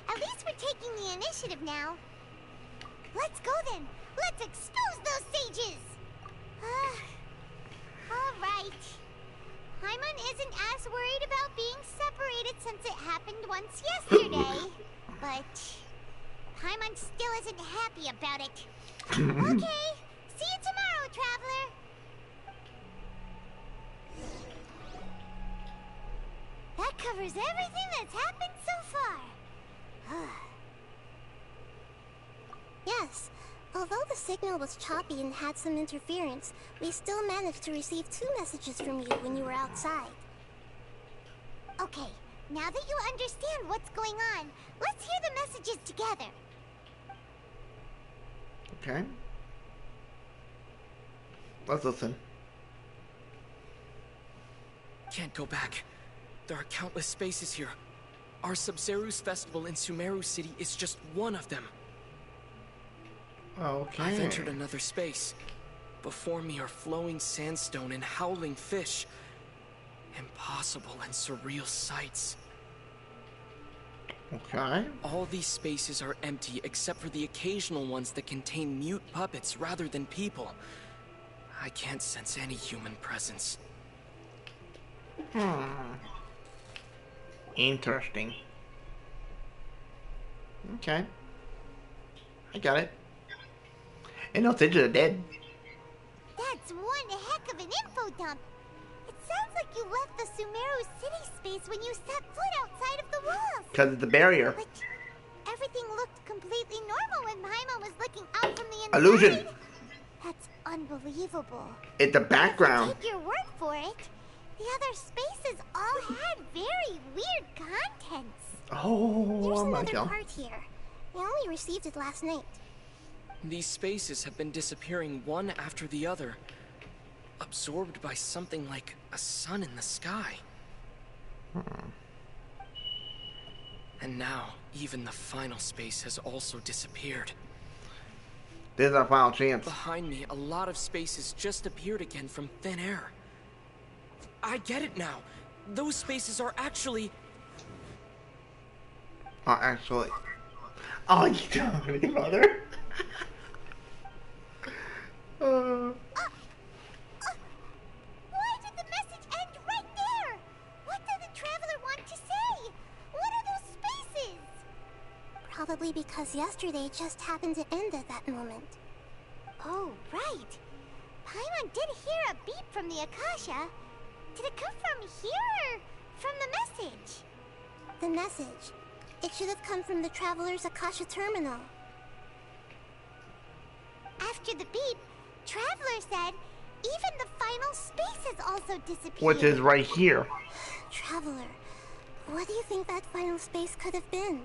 At least we're taking the initiative now. Let's go then. Let's expose those sages. All right. Paimon isn't as worried about being separated since it happened once yesterday. But Paimon still isn't happy about it. Okay. See you tomorrow, Traveler. That covers everything that's happened so far. Yes, although the signal was choppy and had some interference, we still managed to receive 2 messages from you when you were outside. Okay, now that you understand what's going on, let's hear the messages together. Okay. Let's listen. Can't go back. There are countless spaces here. Our Sub-Zero's festival in Sumeru City is just one of them. Okay. I've entered another space. Before me are flowing sandstone and howling fish. Impossible and surreal sights. Okay. All these spaces are empty except for the occasional ones that contain mute puppets rather than people. I can't sense any human presence. Interesting. Okay. I got it. And no stitches are dead. That's one heck of an info dump. It sounds like you left the Sumeru city space when you set foot outside of the walls. Because it's a barrier. Like, everything looked completely normal when Paimon was looking out from the inside. Illusion. That's unbelievable. It's a background. Take your word for it. The other spaces all had very weird contents. Oh, There's my another God. part here. I only received it last night. These spaces have been disappearing one after the other, absorbed by something like a sun in the sky. And now, even the final space has also disappeared. This is our final chance. Behind me, a lot of spaces just appeared again from thin air. I get it now. Those spaces are actually... Actually. Oh, you don't, mother. Why did the message end right there? What did the traveler want to say? What are those spaces? Probably because yesterday just happened to end at that moment. Oh, right. Paimon did hear a beep from the Akasha. Did it come from here or from the message? The message. It should have come from the Traveler's Akasha terminal. After the beep, Traveler said even the final space has also disappeared. Which is right here. Traveler, what do you think that final space could have been?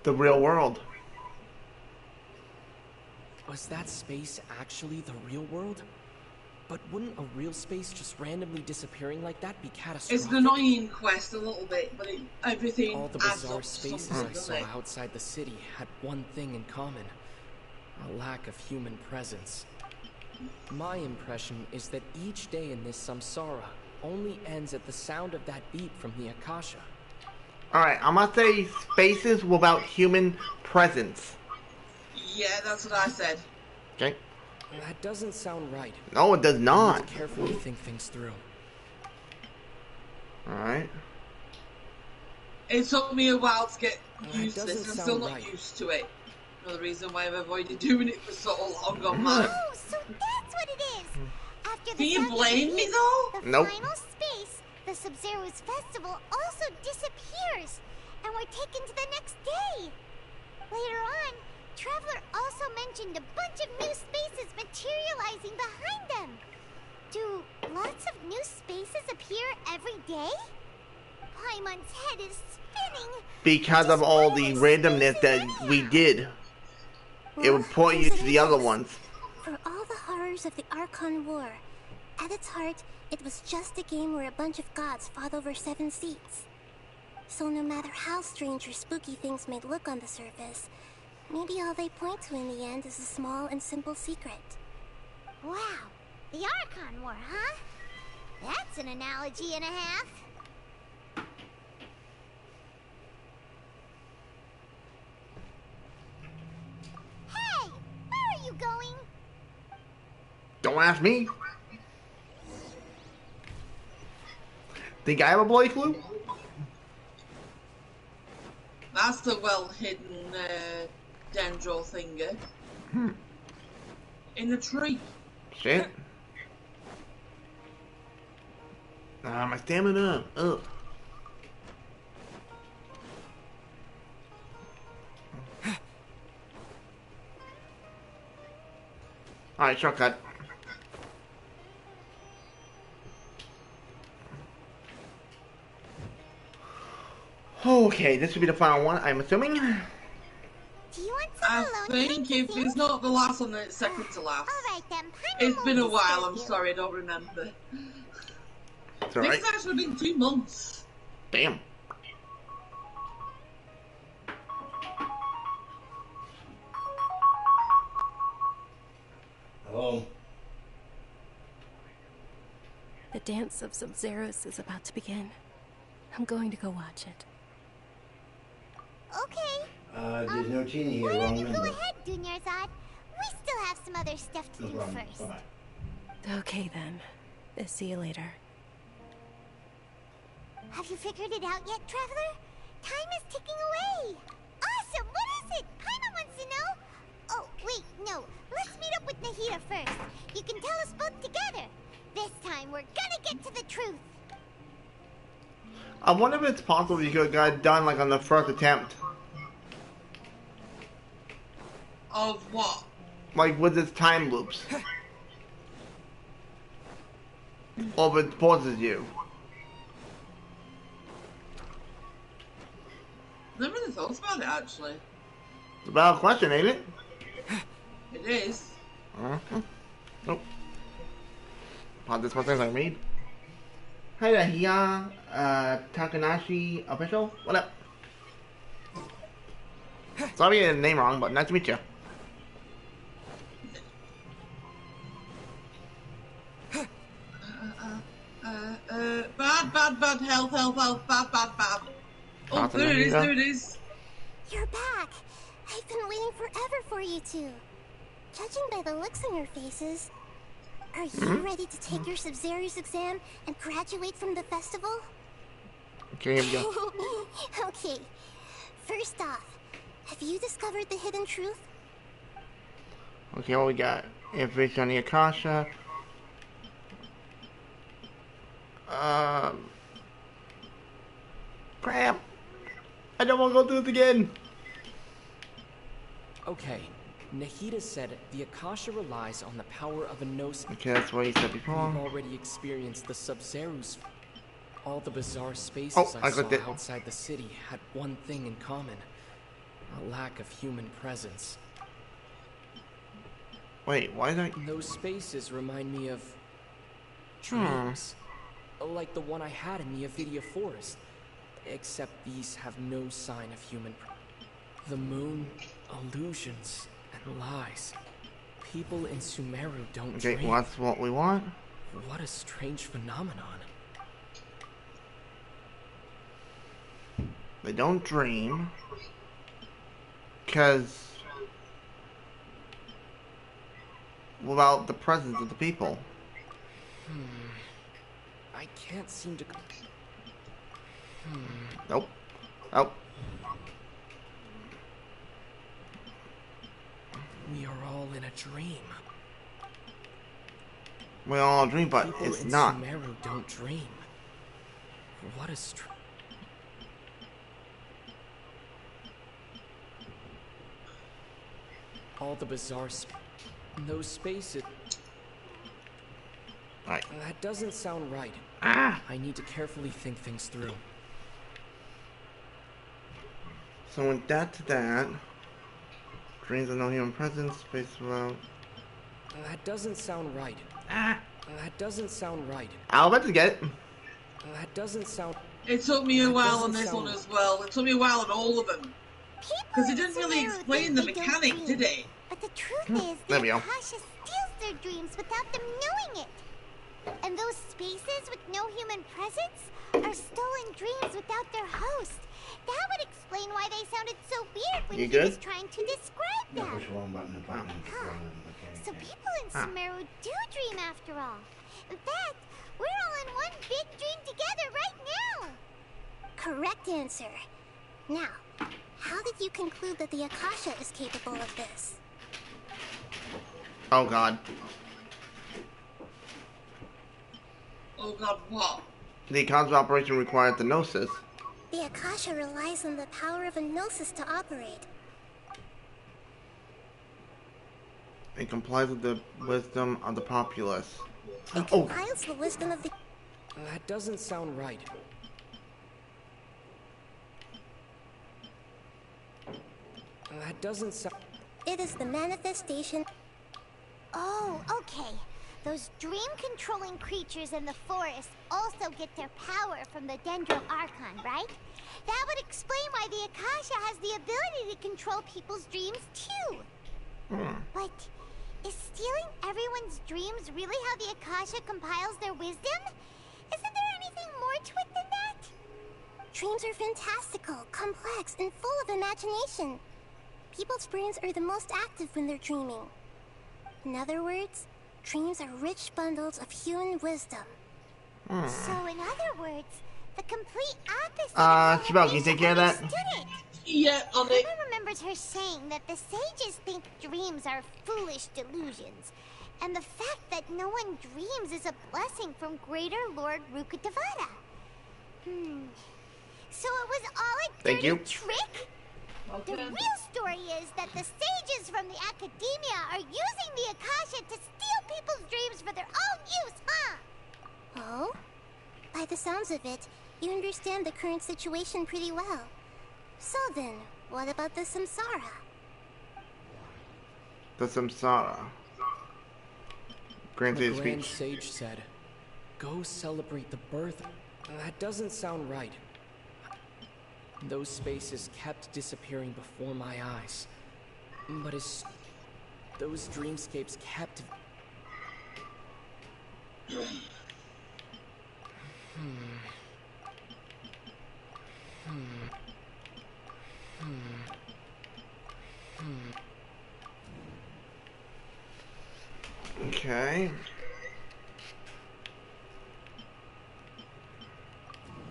The real world. Was that space actually the real world? But wouldn't a real space just randomly disappearing like that be catastrophic? It's an annoying quest a little bit, but everything All the adds bizarre up to spaces something, I doesn't saw it? outside the city had one thing in common. A lack of human presence. My impression is that each day in this samsara only ends at the sound of that beep from the Akasha. Alright, I'm gonna say spaces without human presence. Yeah, that's what I said. Okay. That doesn't sound right. No, it does I need not. to carefully think things through. Alright. It took me a while to get used to doesn't this. I'm sound still not right. used to it. Another reason why I've avoided doing it for so long on mine. Oh, so that's what it is. After the Can you sound of the blame me beep, though? The Nope. final space, the Sub-Zero's festival, also disappears, and we're taken to the next day. Later on, Traveler also mentioned a bunch of new spaces materializing behind them. Do lots of new spaces appear every day? Paimon's head is spinning. Because of all the randomness that we did. It would point you to the other ones. For all the horrors of the Archon War, at its heart, it was just a game where a bunch of gods fought over 7 seats. So no matter how strange or spooky things may look on the surface, maybe all they point to in the end is a small and simple secret. Wow, the Archon War, huh? That's an analogy and a half. Hey, where are you going? Don't ask me. Think I have a bloody clue? That's the well-hidden dendril thingy. In the tree. Shit. My stamina. Ugh. Alright, shortcut. Okay, this will be the final one, I'm assuming. Do you want some I alone think time if to think? it's not the last one, then it's second to last. All right then. Paimon It's won't been a while, disturb I'm you. sorry, I don't remember. It's I think alright. it's actually been 2 months. Damn. Hello? The dance of Sub-Zeros is about to begin. I'm going to go watch it. Okay. There's no Tina here. Why Wrong don't you number. go ahead, Dunyarzad? We still have some other stuff to No do problem. first. Bye-bye. Okay then. See you later. Have you figured it out yet, Traveler? Time is ticking away. Awesome! What is it? Paimon wants to know. Oh, wait, no. Let's meet up with Nahida first. You can tell us both together. This time, we're gonna get to the truth. I wonder if it's possible you could have got it done like on the first attempt. Of what? Like with its time loops. Or if it pauses you. Never really thought about it, actually. It's a valid question, ain't it? It is. Nope. Pause this one thing I read. Hi there, Hiya, Takanashi official. What up? Sorry I get the name wrong, but nice to meet you. Bad, health, bad. Oh, there it is. You're back. I've been waiting forever for you two. Judging by the looks on your faces, are you ready to take your Sub-Zeros exam and graduate from the festival? Okay, here we go. Okay. First off, have you discovered the hidden truth? Okay, what we got? Information on the Akasha. Crap! I don't want to go through this again! Okay, Nahida said the Akasha relies on the power of a gnosis. Okay, that's what you said before. We've already experienced the Sub-Zeros. All the bizarre spaces I I saw clicked it. outside the city had one thing in common. A lack of human presence. Wait, why is that? Those spaces remind me of dreams. Like the one I had in the Avidia Forest. Except these have no sign of human The moon, illusions, and lies. People in Sumeru don't Okay, dream. well, that's what we want. What a strange phenomenon. They don't dream. Because without the presence of the people. I can't seem to... Nope. Oh. We are all in a dream. We all dream, but People it's in not. Sumeru don't dream. What a strange... All the bizarre those spaces... Right. That doesn't sound right. I need to carefully think things through. So with that to that, dreams of no human presence, space around. That doesn't sound right. That doesn't sound right. I'll bet to get it. That doesn't sound... It took me a That while on doesn't this one sound- as well. It took me a while on all of them. Because it didn't really explain the mechanic, did it? But the truth is, There the we go. Akasha steals their dreams without them knowing it. And those spaces with no human presence are stolen dreams without their host. That would explain why they sounded so weird when You he good? was trying to describe No, them. push the wrong button. The button is Huh. wrong in the mechanic. So people in Sumeru do dream after all. In fact, we're all in one big dream together right now. Correct answer. Now, how did you conclude that the Akasha is capable of this? Oh god. Oh god, what? The Akasha operation required the gnosis. The Akasha relies on the power of a gnosis to operate. It complies with the wisdom of the populace. It Oh, compiles the wisdom of the... That doesn't sound right. That doesn't sound... It is the manifestation... Oh, okay. Those dream-controlling creatures in the forest also get their power from the Dendro Archon, right? That would explain why the Akasha has the ability to control people's dreams, too. But is stealing everyone's dreams really how the Akasha compiles their wisdom? Isn't there anything more to it than that? Dreams are fantastical, complex, and full of imagination. People's brains are the most active when they're dreaming. In other words, dreams are rich bundles of human wisdom. So in other words, the complete opposite Chibel, can you take care of that? Yeah, on it. Emma remembers her saying that the sages think dreams are foolish delusions, and the fact that no one dreams is a blessing from Greater Lord Rukkhadevata. So it was all a dirty trick? The real story is that the sages from the academia are using the Akasha to steal people's dreams for their own use, huh? Oh? By the sounds of it, you understand the current situation pretty well. So then, what about the Samsara? The Samsara. Grand The Sage Grand speech. Sage said, "Go celebrate the birth." That doesn't sound right. Those spaces kept disappearing before my eyes. But as those dreamscapes kept... Okay.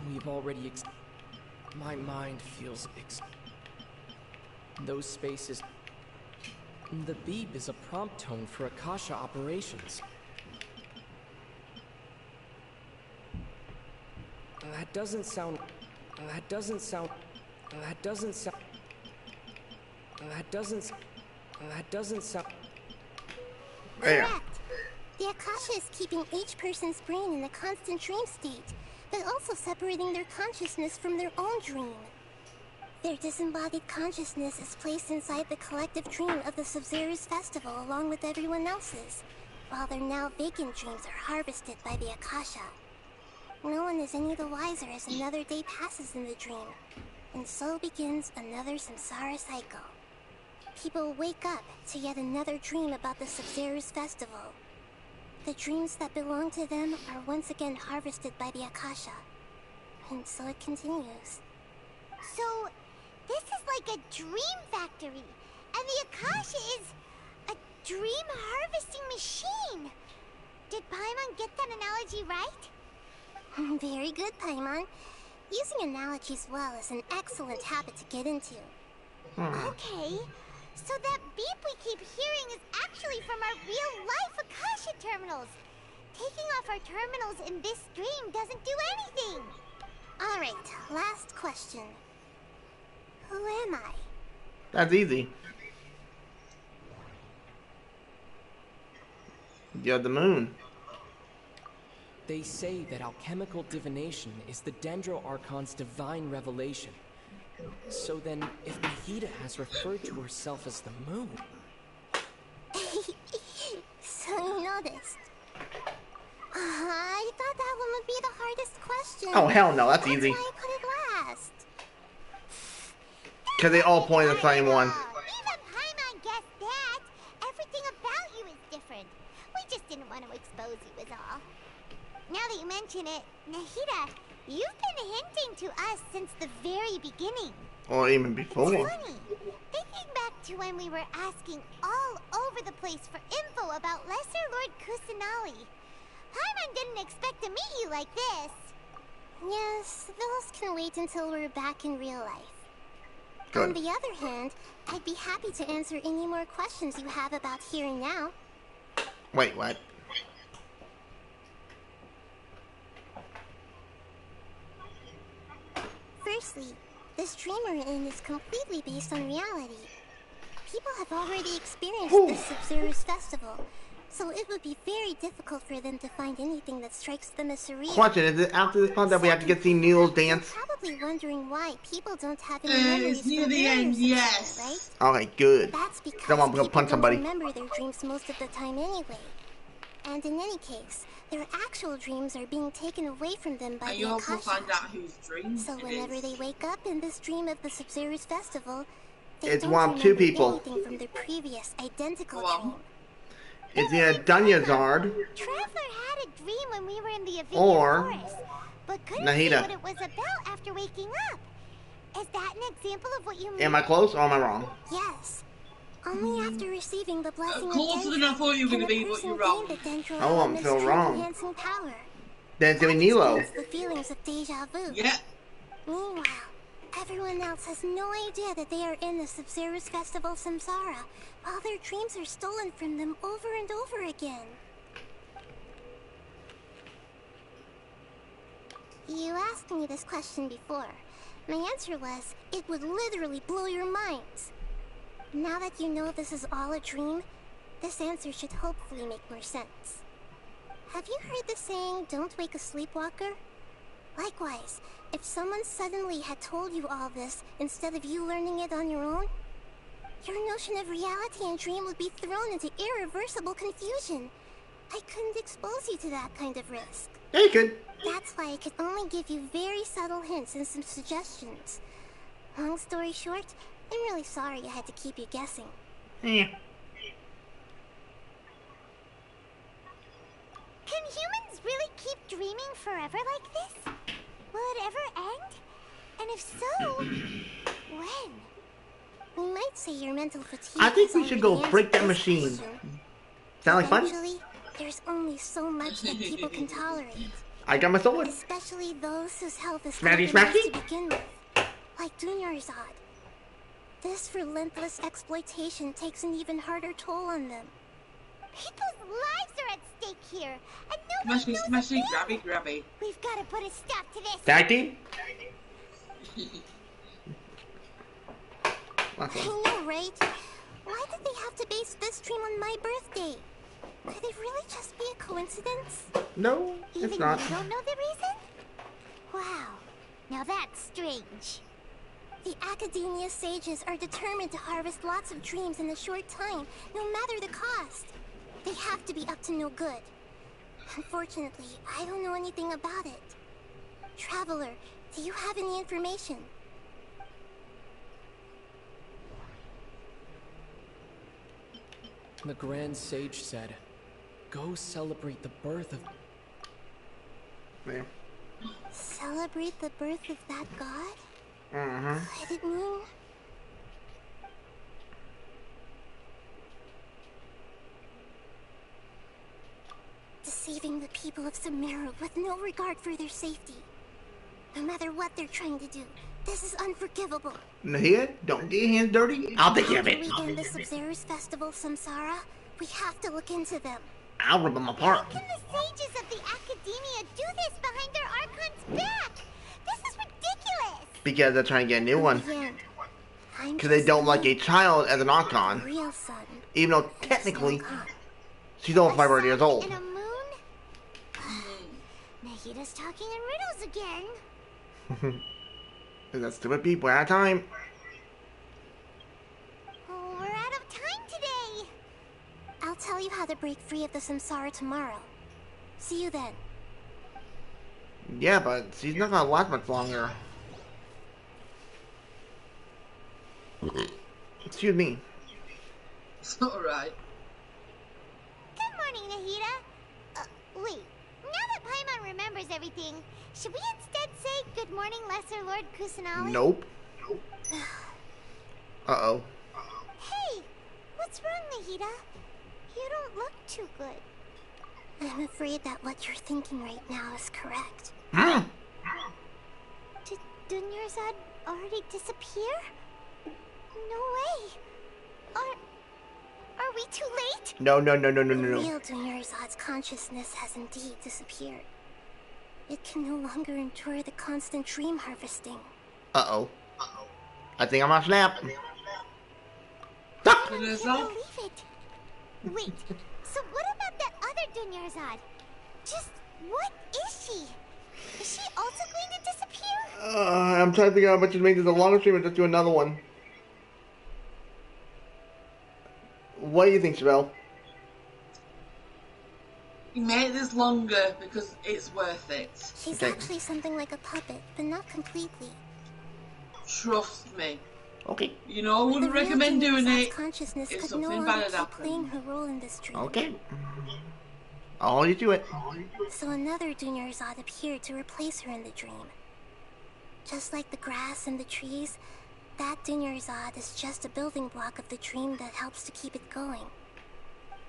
We've already my mind feels those spaces. The beep is a prompt tone for Akasha operations. That doesn't sound. That doesn't sound. That doesn't sound. That doesn't. That doesn't sound. Correct. The Akasha is keeping each person's brain in a constant dream state, but also separating their consciousness from their own dream. Their disembodied consciousness is placed inside the collective dream of the Sub-Zero's festival along with everyone else's, while their now vacant dreams are harvested by the Akasha. No one is any the wiser as another day passes in the dream, and so begins another samsara cycle. People wake up to yet another dream about the Sub-Zero's festival. The dreams that belong to them are once again harvested by the Akasha. And so it continues. So, this is like a dream factory, and the Akasha is a dream harvesting machine. Did Paimon get that analogy right? Very good, Paimon. Using analogies well is an excellent habit to get into. Okay, so that beep we keep hearing is actually from our real-life Akasha terminals. Taking off our terminals in this dream doesn't do anything. Alright, last question. Who am I? That's easy. You're the moon. They say that alchemical divination is the Dendro Archon's divine revelation. So then, if Nahida has referred to herself as the moon... So you noticed. I thought that one would be the hardest question. Oh, hell no, that's easy. Why I put it last. Because they all point at the same one. Even Paimon guessed that. Everything about you is different. We just didn't want to expose you is all. Now that you mention it, Nahida, you've been hinting to us since the very beginning. Or even before. It's funny. Thinking back to when we were asking all over the place for info about Lesser Lord Kusanali, Paimon didn't expect to meet you like this. Yes, those can wait until we're back in real life. Good. On the other hand, I'd be happy to answer any more questions you have about here and now. Wait, what? Firstly, this dream we're in is completely based on reality. People have already experienced this Sub-Zero's festival, so it would be very difficult for them to find anything that strikes them as surreal. Question, is it after this part that we have to get to see Neil's dance? You're probably wondering why people don't have any memories It's near from the earlier end, Sub-Zero, yes. right? Okay, good. That's because Come on, I'm gonna people punch somebody. don't remember their dreams most of the time anyway. And in any case, their actual dreams are being taken away from them by And the you also Akasha. find out whose dream So it whenever is. they wake up in this dream of the Sub-Zero's festival, they It's don't one of two remember people. anything from their previous identical Go on. dream. It's either Dunyazard Traveler had a dream when we were in the Avinia or forest, but couldn't Nahida. see what it was about after waking up. Is that an example of what you mean? Am I close or am I wrong? Yes. Only after receiving the blessing of Closer than I thought you were can going to a be, but person you're gain wrong. the Dendro Oh, I'm element's so wrong. enhancing power. Then it's gonna be That Nilo. explains the feelings of deja vu. Yeah. Meanwhile, everyone else has no idea that they are in the Sub-Zero's festival Samsara, while their dreams are stolen from them over and over again. You asked me this question before. My answer was, it would literally blow your minds. Now that you know this is all a dream, this answer should hopefully make more sense. Have you heard the saying, don't wake a sleepwalker? Likewise, if someone suddenly had told you all this instead of you learning it on your own, your notion of reality and dream would be thrown into irreversible confusion. I couldn't expose you to that kind of risk. Yeah, you could. That's why I could only give you very subtle hints and some suggestions. Long story short, I'm really sorry I had to keep you guessing. Yeah. Can humans really keep dreaming forever like this? Will it ever end? And if so, when? We might say your mental fatigue. I think has we should already go break answered that this machine. question. Sound like fun? Eventually, there's only so much that people can tolerate. I got my sword. Especially those whose health is Smashy, compromised smashy? to begin with, like Dunyarzad. This relentless exploitation takes an even harder toll on them. People's lives are at stake here, and no one Smashy, knows smashy, a thing. grabby, grabby. We've got to put a stop to this. Tag team? I know, right? Why did they have to base this dream on my birthday? Could it really just be a coincidence? No, Even it's not. you don't know the reason? Wow, now that's strange. The Academia sages are determined to harvest lots of dreams in a short time, no matter the cost. They have to be up to no good. Unfortunately, I don't know anything about it. Traveler, do you have any information? The Grand Sage said, go celebrate the birth of... Yeah. Celebrate the birth of that god? Mm-hmm. Could it mean... deceiving the people of Sumeru with no regard for their safety? No matter what they're trying to do, this is unforgivable. Nahida, don't get your hands dirty. I'll take care of it. After we end the Sub-Zero's festival Samsara, we have to look into them. I'll rip them apart. How can the sages of the Academia do this behind their Archon's back? This is ridiculous! Because they're trying to get a new one. In the end, I'm Because they just don't like a child as an the Archon. real son. Even though technically, she's only 500 years old. And a moon? Nahida's talking in riddles again. That's stupid people out of time. Oh, we're out of time today. I'll tell you how to break free of the Samsara tomorrow. See you then. Yeah, but she's not gonna last much longer. Excuse me. It's alright. Good morning, Nahida. Wait. Now that Paimon remembers everything, should we instead say good morning, Lesser Lord Kusanali? Nope. Uh-oh. Hey, what's wrong, Nahida? You don't look too good. I'm afraid that what you're thinking right now is correct. Did Dunyarzad already disappear? No way. Are we too late? No. The real Dunyarzad's consciousness has indeed disappeared. It can no longer endure the constant dream harvesting. Uh-oh. I think I'm gonna snap. I can't believe it. Wait, so what about that other Dunyarzad? Just what is she? Is she also going to disappear? I'm trying to figure out what to make this a longer stream or just do another one. What do you think, Shabelle? You make this longer because it's worth it. She's actually something like a puppet, but not completely. Trust me. Okay. You know, I wouldn't recommend doing it consciousness if could something no bad longer had keep happened. playing her role in this dream. Okay. I'll you do it. So another Dunyarzad appeared to replace her in the dream. Just like the grass and the trees, that Dunyarzad is just a building block of the dream that helps to keep it going.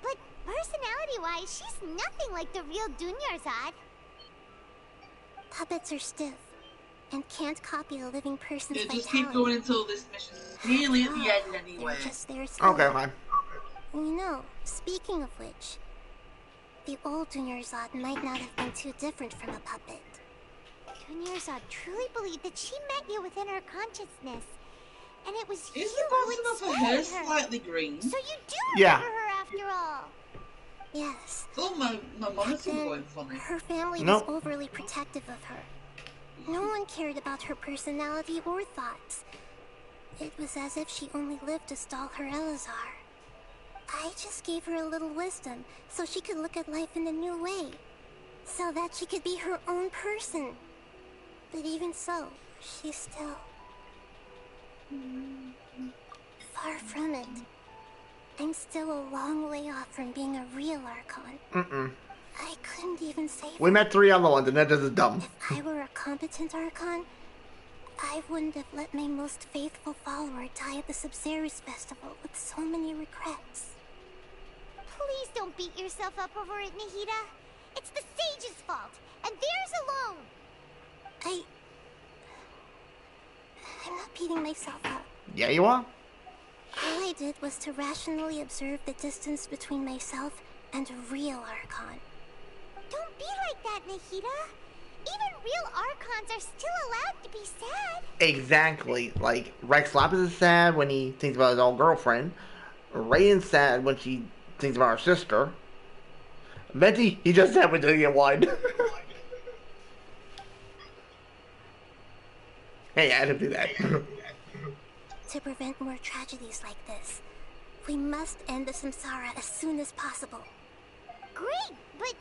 But personality-wise, she's nothing like the real Dunyarzad. Puppets are stiff and can't copy a living person's Yeah, just vitality. keep going until this mission's nearly at the end anyway. They're just there Okay, fine. You know, speaking of which, the old Dunyarzad might not have been too different from a puppet. Dunyarzad truly believed that she met you within her consciousness. And it was you Is who the bottom of her inspired hair her. slightly green? So you do Yeah. remember her after all. Yes. Oh, my monitor's going funny. Her family Nope. was overly protective of her. No one cared about her personality or thoughts. It was as if she only lived to stall her Elazar. I just gave her a little wisdom so she could look at life in a new way. So that she could be her own person. But even so, she's still... far from it. I'm still a long way off from being a real Archon. I couldn't even save We her. met 3 other ones, and that is dumb. If I were a competent Archon, I wouldn't have let my most faithful follower die at the Subzerus Festival with so many regrets. Please don't beat yourself up over it, Nahida. It's the sage's fault, and theirs alone. I'm not beating myself up. Yeah, you are. All I did was to rationally observe the distance between myself and a real Archon. Don't be like that, Nahida. Even real Archons are still allowed to be sad. Exactly. Like, Rex Lapis is sad when he thinks about his old girlfriend. Raiden's sad when she thinks about her sister. Venti, he just sad when they get wine. Hey, I had to do that. To prevent more tragedies like this, we must end the samsara as soon as possible. Great, but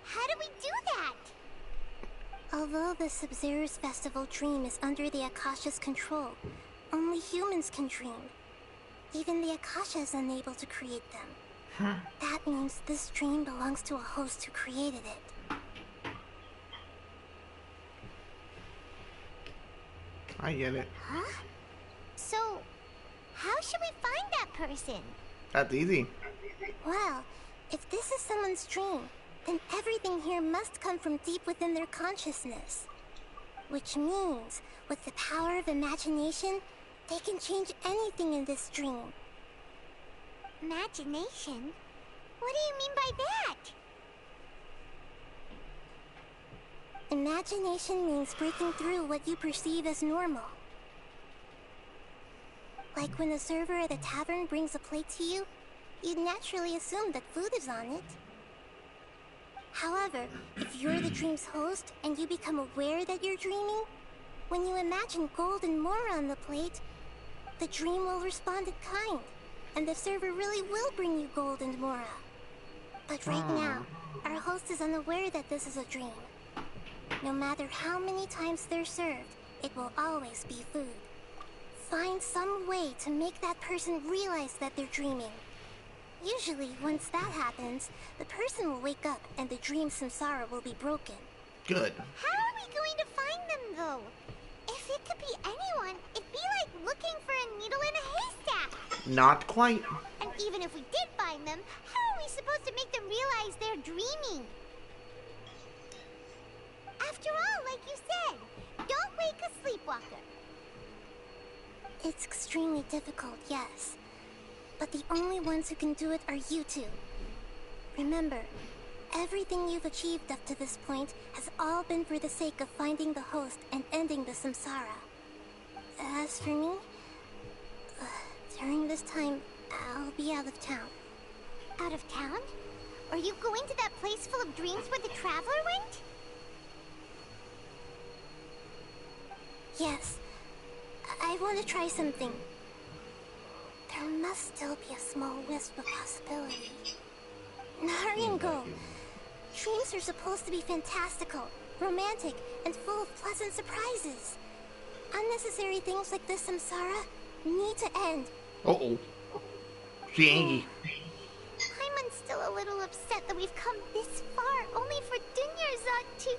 how do we do that? Although the Subzerus Festival dream is under the Akasha's control, only humans can dream. Even the Akasha is unable to create them. That means this dream belongs to a host who created it. I get it. Huh? So, how should we find that person? That's easy. Well, if this is someone's dream, then everything here must come from deep within their consciousness. Which means, with the power of imagination, they can change anything in this dream. Imagination? What do you mean by that? Imagination means breaking through what you perceive as normal. Like when a server at a tavern brings a plate to you, you'd naturally assume that food is on it. However, if you're the dream's host and you become aware that you're dreaming, when you imagine gold and more on the plate, the dream will respond in kind, and the server really will bring you gold and mora. But right now, our host is unaware that this is a dream. No matter how many times they're served, it will always be food. Find some way to make that person realize that they're dreaming. Usually, once that happens, the person will wake up and the dream samsara will be broken. Good. How are we going to find them, though? If it could be anyone, it'd be like looking for a needle in a haystack. Not quite. And even if we did find them, how are we supposed to make them realize they're dreaming? After all, like you said, don't wake a sleepwalker. It's extremely difficult, yes. But the only ones who can do it are you two. Remember, everything you've achieved up to this point has all been for the sake of finding the host and ending the samsara. As for me, during this time, I'll be out of town. Out of town? Are you going to that place full of dreams where the Traveler went? Yes. I want to try something. There must still be a small wisp of possibility. Hurry and go. Dreams are supposed to be fantastical, romantic, and full of pleasant surprises. Unnecessary things like this samsara need to end. Uh-oh. She angry. Paimon's still a little upset that we've come this far, only for Dunyarzad to...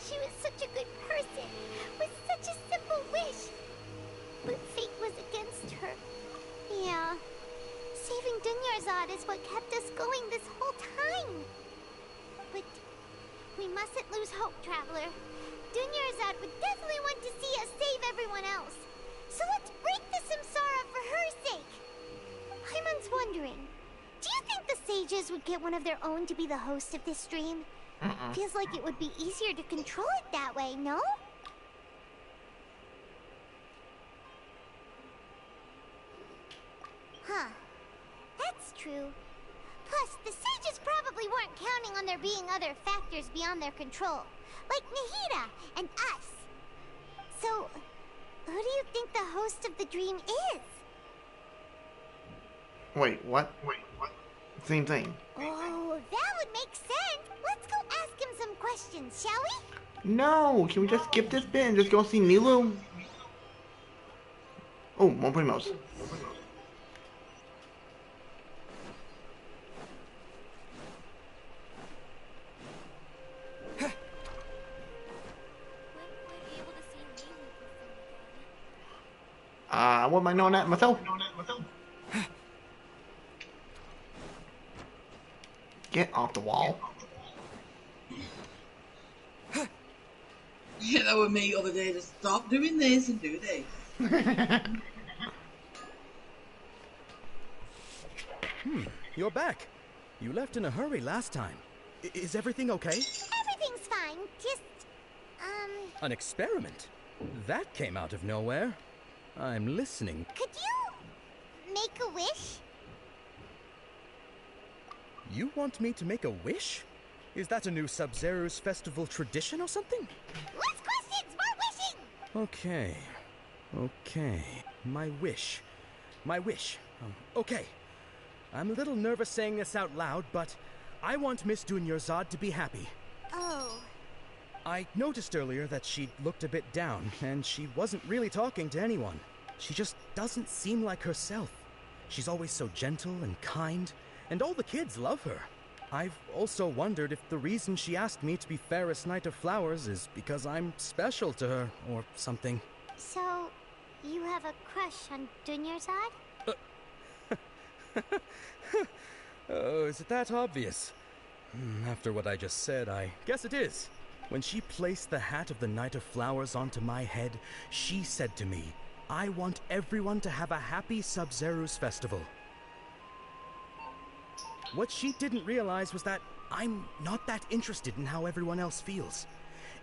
She was such a good person, with such a simple wish. But fate was against her. Yeah. Saving Dunyarzad is what kept us going this whole time. But we mustn't lose hope, Traveler. Dunyarzad would definitely want to see us save everyone else. So let's break the samsara for her sake. Paimon's wondering, do you think the sages would get one of their own to be the host of this stream? Feels like it would be easier to control it that way, no? Huh. That's true. Plus, the sages probably weren't counting on there being other factors beyond their control, like Nahida and us. So, who do you think the host of the dream is? Wait, what? Same thing. Oh, that would make sense. Let's go ask him some questions, shall we? No, can we just skip this bit and just go see Milu? Oh, more Primos. I wouldn't mind knowing that myself. Get off the wall. Yeah, that was me the other day. Just stop doing this and do this. You're back. You left in a hurry last time. Is everything okay? Everything's fine. Just, An experiment? That came out of nowhere. I'm listening. Could you make a wish? You want me to make a wish? Is that a new Sub-Zero's festival tradition or something? Less questions, more wishing! Okay. My wish. Okay. I'm a little nervous saying this out loud, but I want Miss Dunyarzad to be happy. Oh. I noticed earlier that she looked a bit down, and she wasn't really talking to anyone. She just doesn't seem like herself. She's always so gentle and kind, and all the kids love her. I've also wondered if the reason she asked me to be Fairest Knight of Flowers is because I'm special to her, or something. So, you have a crush on Dunyarzad? Oh, is it that obvious? After what I just said, I guess it is. When she placed the hat of the Knight of Flowers onto my head, she said to me, I want everyone to have a happy Sub-Zero's festival. What she didn't realize was that I'm not that interested in how everyone else feels.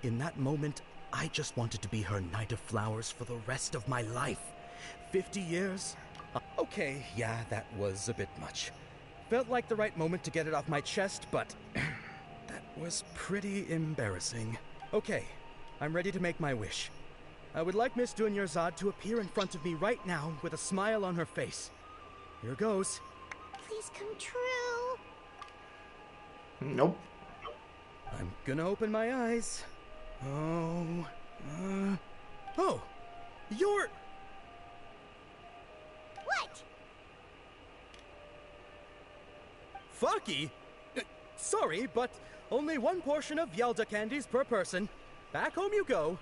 In that moment, I just wanted to be her Knight of Flowers for the rest of my life. 50 years? Okay, yeah, that was a bit much. Felt like the right moment to get it off my chest, but that was pretty embarrassing. Okay, I'm ready to make my wish. I would like Miss Dunyarzad to appear in front of me right now with a smile on her face. Here goes. Please come true. Nope. I'm gonna open my eyes. Oh, you're... What? Fucky? Sorry, but only one portion of Yelda candies per person. Back home you go.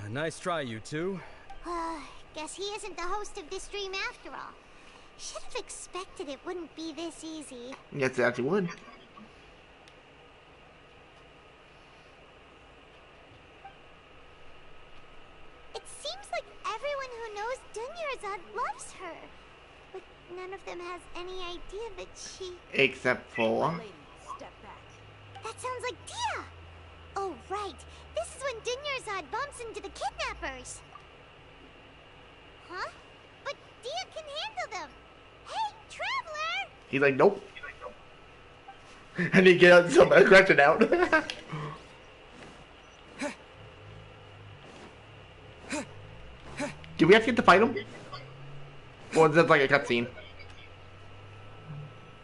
Nice try, you two. Guess he isn't the host of this stream after all. Should have expected it wouldn't be this easy. Yes, it actually would. It seems like everyone who knows Dunyarzad loves her. But none of them has any idea that she... Except for... That sounds like Dia! Oh, right. This is when Dunyarzad bumps into the kidnappers. Huh? But Dia can handle them. Hey, Traveler! He's like, nope. I need to get some aggression out. Do we have to get to fight him? Or is it like a cutscene?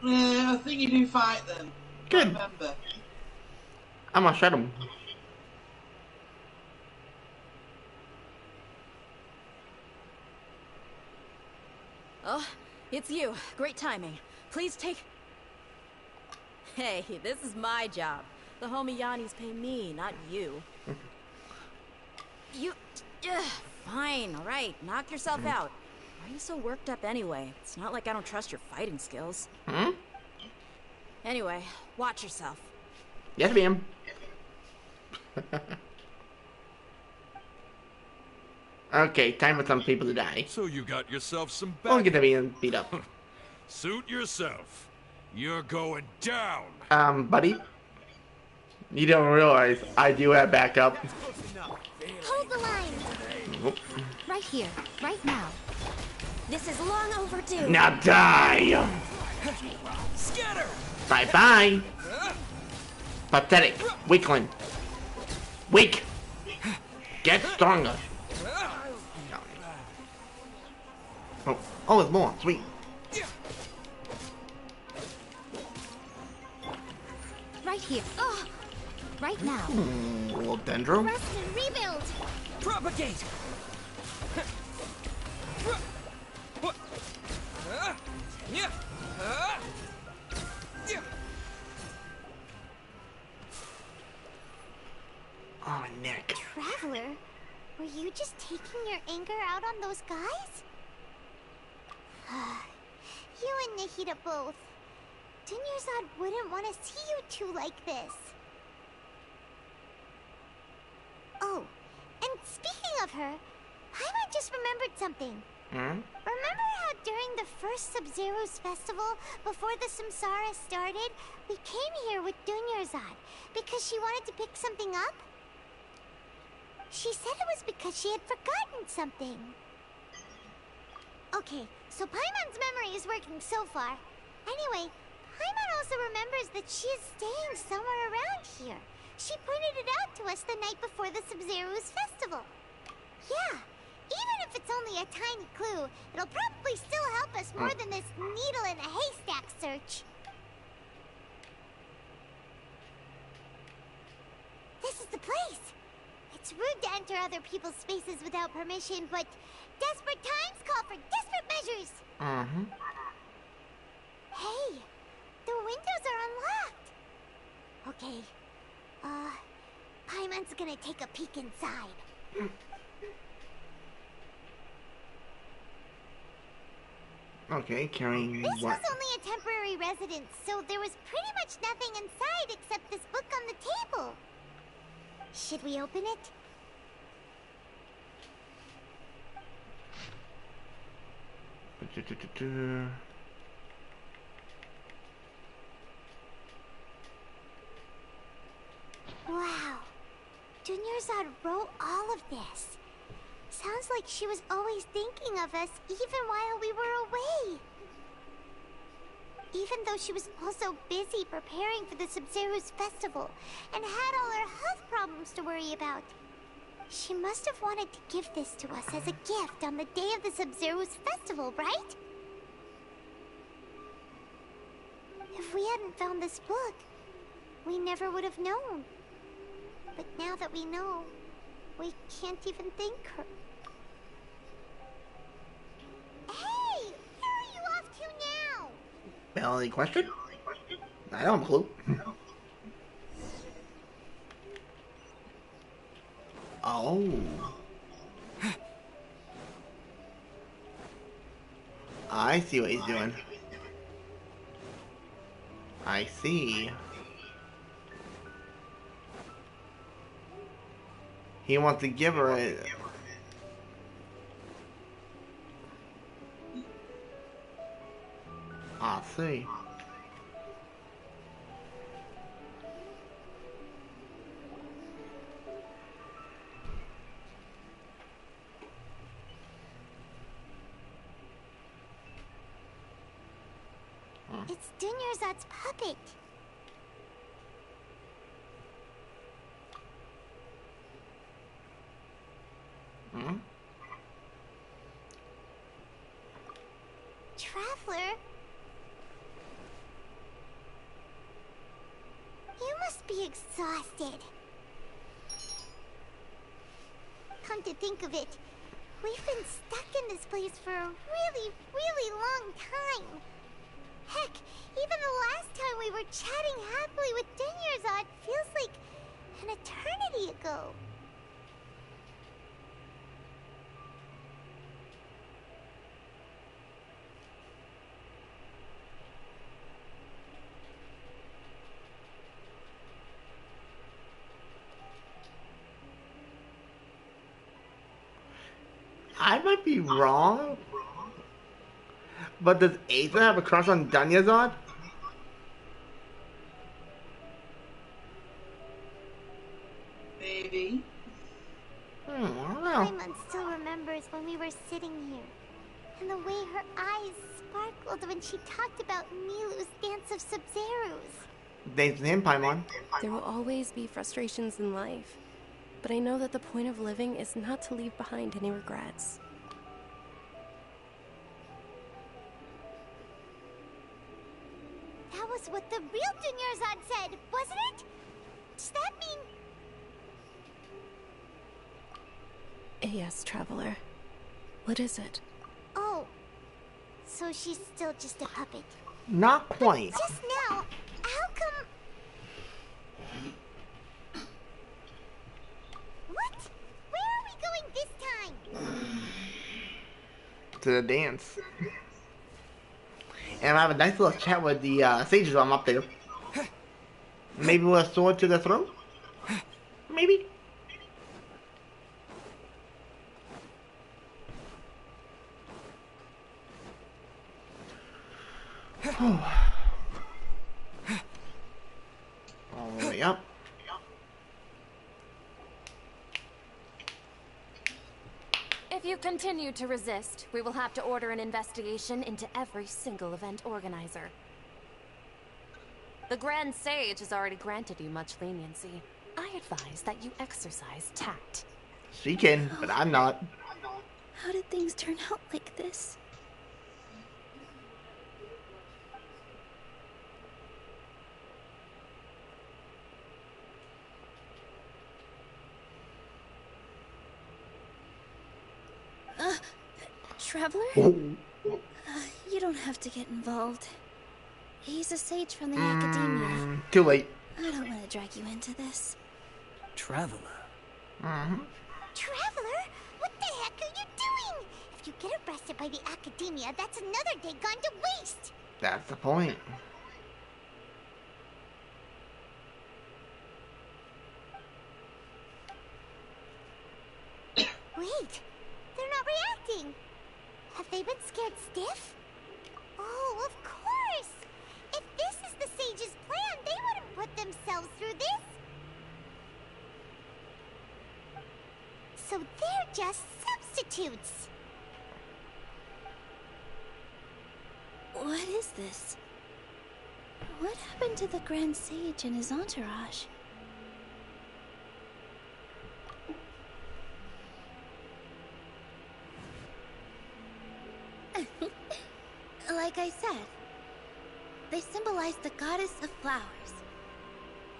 I think you do fight them. Good. I remember. I'm gonna shut him. Oh, it's you. Great timing. Please take... Hey, this is my job. The homie Yanni's pay me, not you. You... fine, alright. Knock yourself out. Why are you so worked up anyway? It's not like I don't trust your fighting skills. Hmm? Anyway, watch yourself. Yes, ma'am. Okay, time for some people to die. So you got yourself some Don't get back. to being beat up. Suit yourself. You're going down. Buddy? You don't realize I do have backup. Hold the line. Nope. Right here, right now. This is long overdue. Now die! Scatter! Bye-bye! Pathetic. Weakling. Weak! Get stronger. Oh, there's more. Sweet. Right here. Oh, right now. A little dendro. Rest and rebuild. Propagate! Oh, my neck. Traveler, were you just taking your anger out on those guys? You and Nahida both. Dunyarzad wouldn't want to see you two like this. Oh, and speaking of her, Paimon just remembered something. Hmm? Remember how during the first Sub-Zero's festival, before the Samsara started, we came here with Dunyarzad because she wanted to pick something up? She said it was because she had forgotten something. Okay, so Paimon's memory is working so far. Anyway, Paimon also remembers that she is staying somewhere around here. She pointed it out to us the night before the Sub-Zero's festival. Yeah, even if it's only a tiny clue, it'll probably still help us more than this needle in a haystack search. This is the place. It's rude to enter other people's spaces without permission, but desperate times call for desperate measures. Mm-hmm. Hey, the windows are unlocked. Okay, Paimon's gonna take a peek inside. Okay, carrying This what? was only a temporary residence, so there was pretty much nothing inside except this book on the table. Should we open it? Wow. Dunyarzad wrote all of this. Sounds like she was always thinking of us even while we were away. Even though she was also busy preparing for the Sub-Zero's festival and had all her health problems to worry about. She must have wanted to give this to us as a gift on the day of the Sub-Zero's festival, right? If we hadn't found this book, we never would have known. But now that we know, we can't even thank her. Hey! Where are you off to now? Valid question? I don't have a clue. Oh. I see what he's doing. I see. He wants to give her a... I see. It's Dunyarzad's puppet. Hmm? Traveler? You must be exhausted. Come to think of it, we've been stuck in this place for a really, really long time. Heck, even the last time we were chatting happily with Denyerzad feels like an eternity ago. I might be wrong, but does Asa have a crush on Dunyazad? Maybe. I don't know. Paimon still remembers when we were sitting here, and the way her eyes sparkled when she talked about Milu's dance of Sub-Zerus. Thanks to him, Paimon. There will always be frustrations in life, but I know that the point of living is not to leave behind any regrets. That was what the real Dunyarzad said, wasn't it? Does that mean... Yes, Traveler. What is it? Oh, so she's still just a puppet. Not quite. But just now, how come... What? Where are we going this time? To the dance. And I have a nice little chat with the sages while I'm up there. Maybe with a sword to the throat? Maybe? All the way up. If you continue to resist, we will have to order an investigation into every single event organizer. The Grand Sage has already granted you much leniency. I advise that you exercise tact. She can, but I'm not. How did things turn out like this? Traveler? You don't have to get involved. He's a sage from the academia. Too late. I don't want to drag you into this. Traveler? Traveler? What the heck are you doing? If you get arrested by the academia, that's another day gone to waste. That's the point. Wait, they're not reacting. Have they been scared stiff? Oh, of course! If this is the sage's plan, they wouldn't put themselves through this. So they're just substitutes. What is this? What happened to the Grand Sage and his entourage? Like I said, they symbolize the goddess of flowers.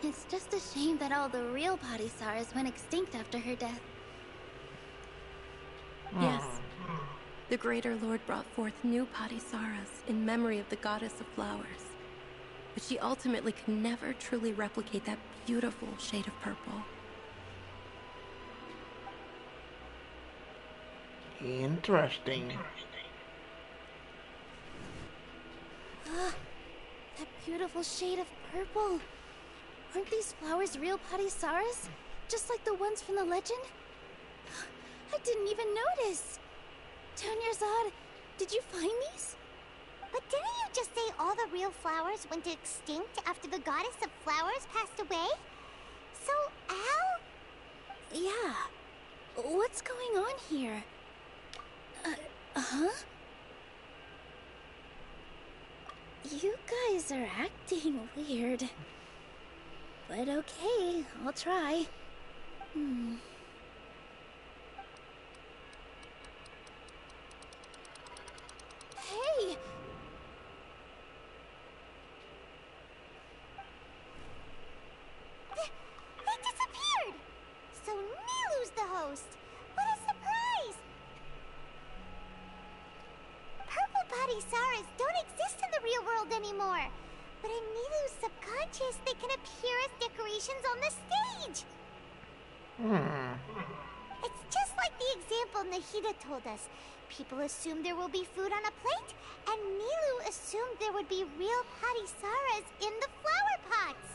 It's just a shame that all the real Padisaras went extinct after her death. Yes. The Greater Lord brought forth new Padisaras in memory of the goddess of flowers. But she ultimately could never truly replicate that beautiful shade of purple. Interesting. That beautiful shade of purple. Aren't these flowers real Padisaras? Just like the ones from the legend? I didn't even notice. Dunyarzad, did you find these? But didn't you just say all the real flowers went extinct after the goddess of flowers passed away? So, how? Yeah. What's going on here? Huh? You guys are acting weird. But okay, I'll try. Hey, Palisaras don't exist in the real world anymore. But in Nilu's subconscious, they can appear as decorations on the stage. It's just like the example Nahida told us. People assumed there will be food on a plate, and Nilu assumed there would be real Palisaras in the flower pots.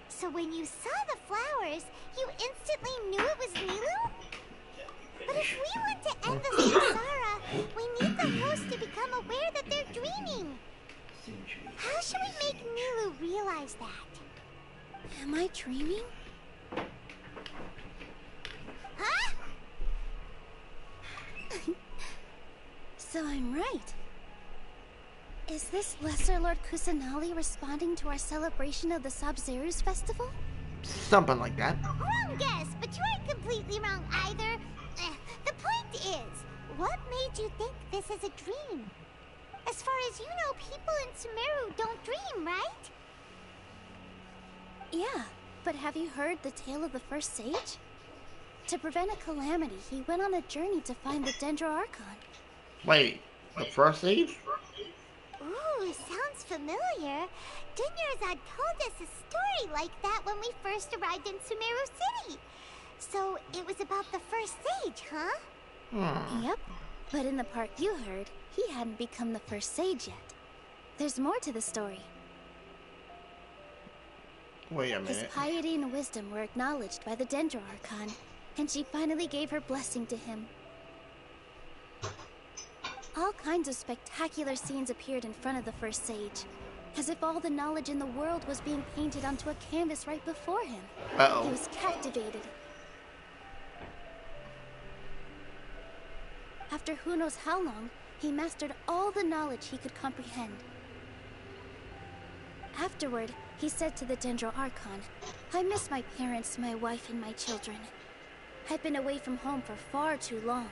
So when you saw the flowers, you instantly knew it was Nilu? But if we want to end the samsara, we need the host to become aware that they're dreaming. How should we make Nilu realize that? Am I dreaming? Huh? So I'm right. Is this Lesser Lord Kusanali responding to our celebration of the Sabzeruz festival? Something like that. Wrong guess, but you aren't completely wrong either. The point is, what made you think this is a dream? As far as you know, people in Sumeru don't dream, right? Yeah, but have you heard the tale of the first sage? To prevent a calamity, he went on a journey to find the Dendro Archon. Wait, the first age? Ooh, sounds familiar. Dunyarzad told us a story like that when we first arrived in Sumeru City. So it was about the first sage, huh? Yep, but in the part you heard, he hadn't become the first sage yet. There's more to the story. Wait a His minute. piety and wisdom were acknowledged by the Dendro Archon, and she finally gave her blessing to him. All kinds of spectacular scenes appeared in front of the first sage, as if all the knowledge in the world was being painted onto a canvas right before him. He was captivated. After who knows how long, he mastered all the knowledge he could comprehend. Afterward, he said to the Dendro Archon, "I miss my parents, my wife, and my children. I've been away from home for far too long.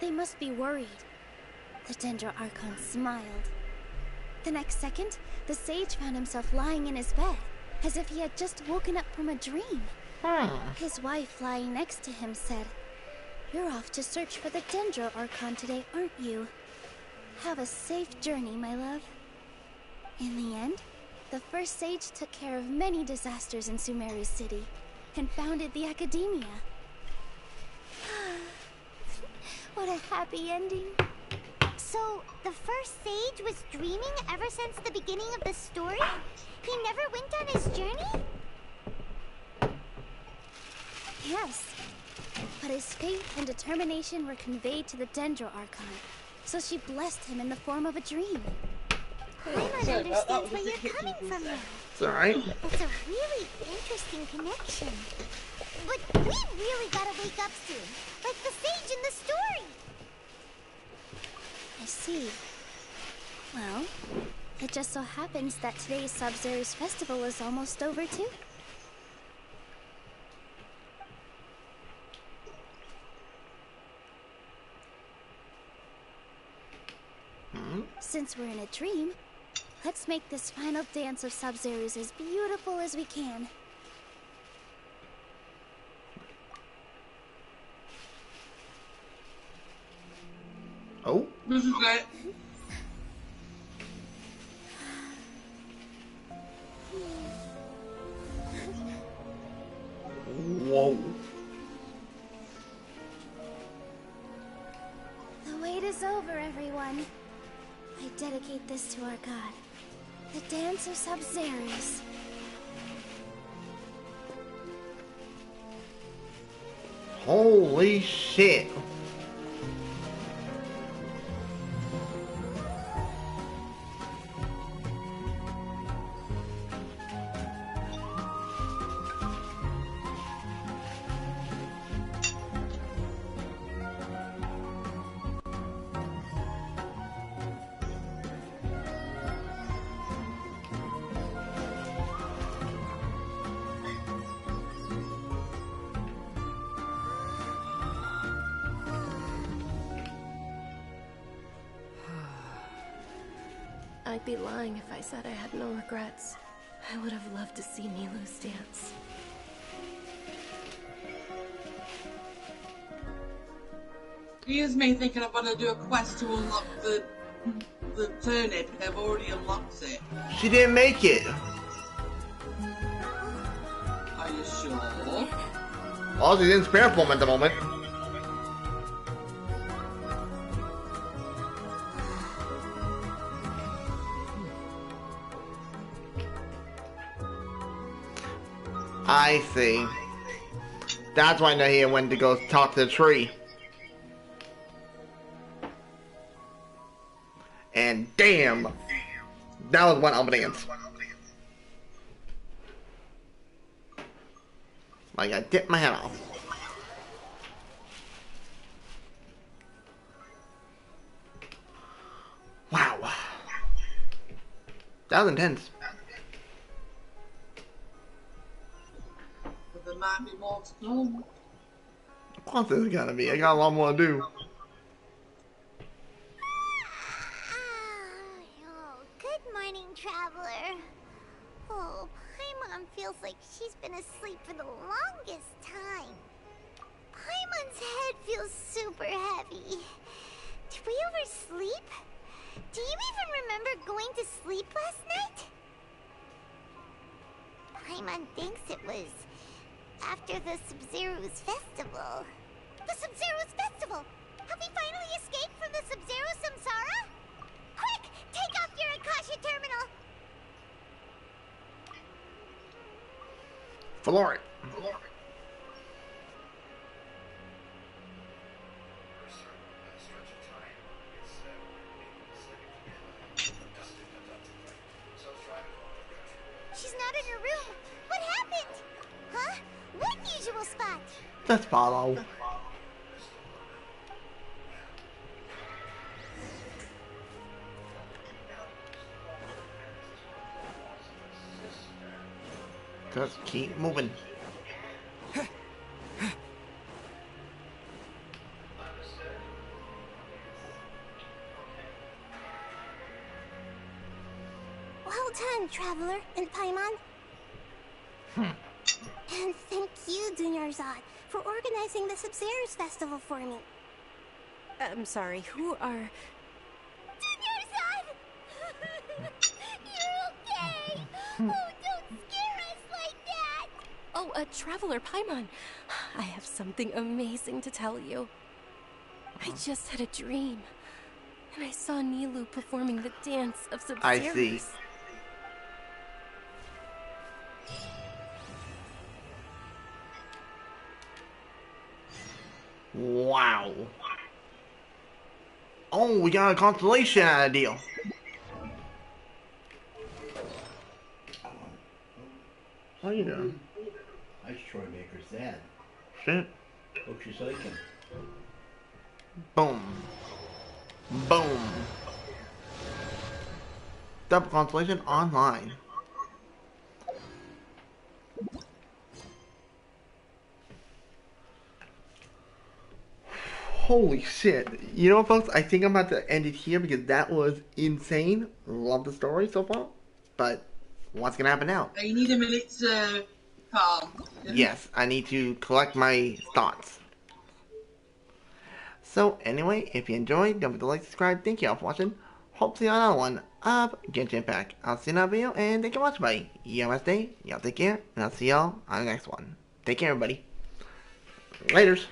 They must be worried." The Dendro Archon smiled. The next second, the sage found himself lying in his bed, as if he had just woken up from a dream. His wife, lying next to him, said, "You're off to search for the Dendro Archon today, aren't you? Have a safe journey, my love." In the end, the first sage took care of many disasters in Sumeru City, and founded the Academia. What a happy ending. So, the first sage was dreaming ever since the beginning of the story? He never went on his journey? Yes, but his faith and determination were conveyed to the Dendro Archon, so she blessed him in the form of a dream. Paimon understands where you're coming from now. It's alright. It's a really interesting connection. But we really gotta wake up soon, like the sage in the story. I see. Well, it just so happens that today's Sabzeruz festival is almost over too. Since we're in a dream, let's make this final dance of Sabzeruz as beautiful as we can. Oh? This is it. Whoa. The wait is over, everyone. I dedicate this to our god, the dance of Sabzeruz. Holy shit. I'd be lying if I said I had no regrets. I would have loved to see Nilu's dance. Here's me thinking I'm gonna do a quest to unlock the the turnip have already unlocked it. She didn't make it. Are you sure? Oh, she's in spare form at the moment. I see. That's why Nahia went to go talk to the tree. And damn, that was one audience. Like I tipped my head off. Wow. That was intense. But there might be more to come. Of course there's gotta be. I got a lot more to do. Oh, good morning, traveler. Oh, Paimon feels like she's been asleep for the longest time. Paimon's head feels super heavy. Did we oversleep? Do you even remember going to sleep last night? Paimon thinks it was after the Sub-Zero's festival. The Sub-Zero's festival! Have we finally escaped from the Sub-Zero samsara? Quick! Take off your Akasha terminal! Floor it. She's not in her room. What happened? Huh? What usual spot? Let's follow. Just keep moving. Well done, traveler and Paimon. And thank you, Dunyarzad, for organizing the Sub-Zero's festival for me. I'm sorry, who are... Dunyarzad! You're okay! Oh, don't scare us like that! Oh, a traveler, Paimon. I have something amazing to tell you. I just had a dream. And I saw Nilu performing the dance of Sub-Zeros. I see. Wow. Oh, we got a constellation out of the deal. How you doing? Ice Troy Maker's dad. Shit. Hope she's liking. Boom. Boom. Double constellation online. Holy shit. You know what, folks? I think I'm about to end it here because that was insane. Love the story so far. But what's going to happen now? You need a minute to calm. Yes, I need to collect my thoughts. So, anyway, if you enjoyed, don't forget to like, subscribe. Thank you all for watching. Hope to see you on another one of Genshin Impact. I'll see you in that video, and thank you for watching, buddy. You have a nice day, y'all take care, and I'll see y'all on the next one. Take care, everybody. Laters.